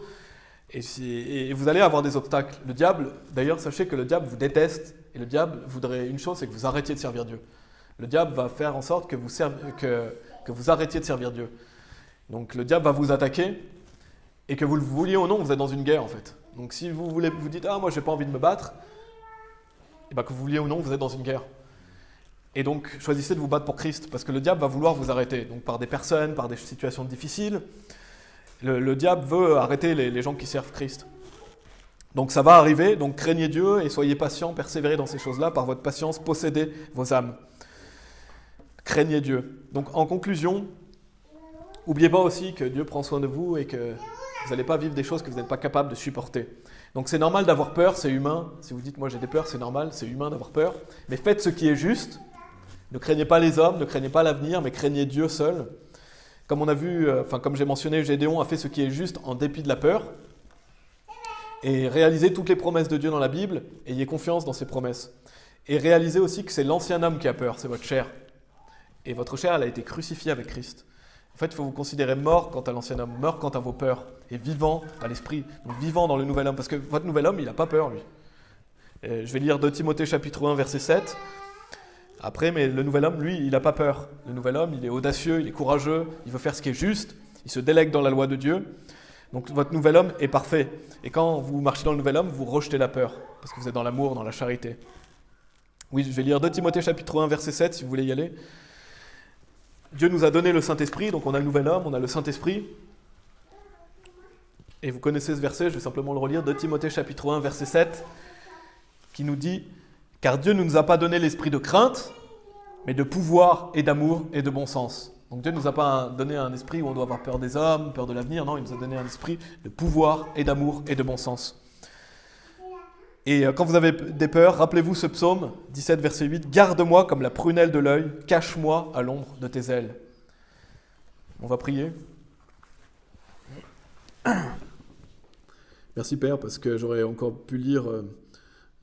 Speaker 1: et vous allez avoir des obstacles. Le diable, d'ailleurs, sachez que le diable vous déteste, et le diable voudrait une chose, c'est que vous arrêtiez de servir Dieu. Le diable va faire en sorte que vous arrêtiez de servir Dieu. Donc le diable va vous attaquer, et que vous le vouliez ou non, vous êtes dans une guerre en fait. Donc si vous dites « Ah, moi j'ai pas envie de me battre », et bien que vous vouliez ou non, vous êtes dans une guerre. Et donc choisissez de vous battre pour Christ, parce que le diable va vouloir vous arrêter. Donc par des personnes, par des situations difficiles, le diable veut arrêter les gens qui servent Christ. Donc ça va arriver, donc craignez Dieu et soyez patients, persévérez dans ces choses-là, par votre patience, possédez vos âmes. Craignez Dieu. Donc en conclusion, n'oubliez pas aussi que Dieu prend soin de vous et que vous n'allez pas vivre des choses que vous n'êtes pas capable de supporter. Donc c'est normal d'avoir peur, c'est humain. Si vous dites « moi j'ai des peurs », c'est normal, c'est humain d'avoir peur. Mais faites ce qui est juste. Ne craignez pas les hommes, ne craignez pas l'avenir, mais craignez Dieu seul. Comme on a vu, comme j'ai mentionné, Gédéon a fait ce qui est juste en dépit de la peur. Et réalisez toutes les promesses de Dieu dans la Bible, ayez confiance dans ses promesses. Et réalisez aussi que c'est l'ancien homme qui a peur, c'est votre chair. Et votre chair, elle a été crucifiée avec Christ. En fait, il faut vous considérer mort quant à l'ancien homme, mort quant à vos peurs, et vivant à l'esprit, donc vivant dans le nouvel homme, parce que votre nouvel homme, il n'a pas peur, lui. Et je vais lire 2 Timothée chapitre 1, verset 7. Après, mais le nouvel homme, lui, il n'a pas peur. Le nouvel homme, il est audacieux, il est courageux, il veut faire ce qui est juste, il se délègue dans la loi de Dieu. Donc votre nouvel homme est parfait. Et quand vous marchez dans le nouvel homme, vous rejetez la peur, parce que vous êtes dans l'amour, dans la charité. Oui, je vais lire 2 Timothée chapitre 1, verset 7, si vous voulez y aller. Dieu nous a donné le Saint-Esprit, donc on a le nouvel homme, on a le Saint-Esprit. Et vous connaissez ce verset, je vais simplement le relire, 2 Timothée chapitre 1, verset 7, qui nous dit « Car Dieu ne nous a pas donné l'esprit de crainte, mais de pouvoir et d'amour et de bon sens. » Donc Dieu ne nous a pas donné un esprit où on doit avoir peur des hommes, peur de l'avenir, non, il nous a donné un esprit de pouvoir et d'amour et de bon sens. Et quand vous avez des peurs, rappelez-vous ce psaume 17, verset 8, « Garde-moi comme la prunelle de l'œil, cache-moi à l'ombre de tes ailes. » On va prier. Merci Père, parce que j'aurais encore pu lire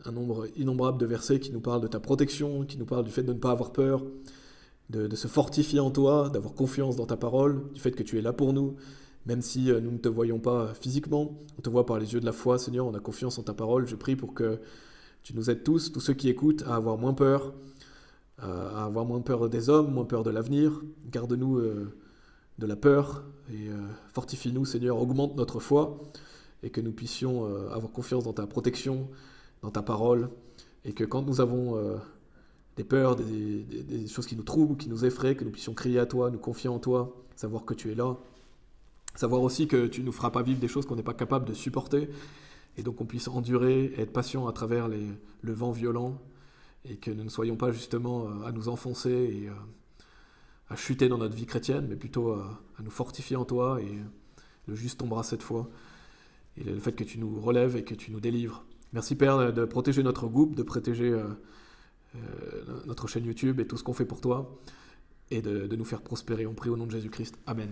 Speaker 1: un nombre innombrable de versets qui nous parlent de ta protection, qui nous parlent du fait de ne pas avoir peur, de se fortifier en toi, d'avoir confiance dans ta parole, du fait que tu es là pour nous, même si nous ne te voyons pas physiquement, on te voit par les yeux de la foi, Seigneur, on a confiance en ta parole. Je prie pour que tu nous aides tous ceux qui écoutent, à avoir moins peur des hommes, moins peur de l'avenir. Garde-nous de la peur et fortifie-nous, Seigneur, augmente notre foi et que nous puissions avoir confiance dans ta protection,
Speaker 2: dans ta parole, et que quand nous avons des peurs, des choses qui nous troublent, qui nous effraient, que nous puissions crier à toi, nous confier en toi, savoir que tu es là, savoir aussi que tu ne nous feras pas vivre des choses qu'on n'est pas capable de supporter, et donc on puisse endurer et être patient à travers le vent violent, et que nous ne soyons pas justement à nous enfoncer et à chuter dans notre vie chrétienne, mais plutôt à nous fortifier en toi, et le juste tombera cette fois, et le fait que tu nous relèves et que tu nous délivres. Merci Père de protéger notre groupe, de protéger notre chaîne YouTube et tout ce qu'on fait pour toi, et de nous faire prospérer. On prie au nom de Jésus-Christ. Amen.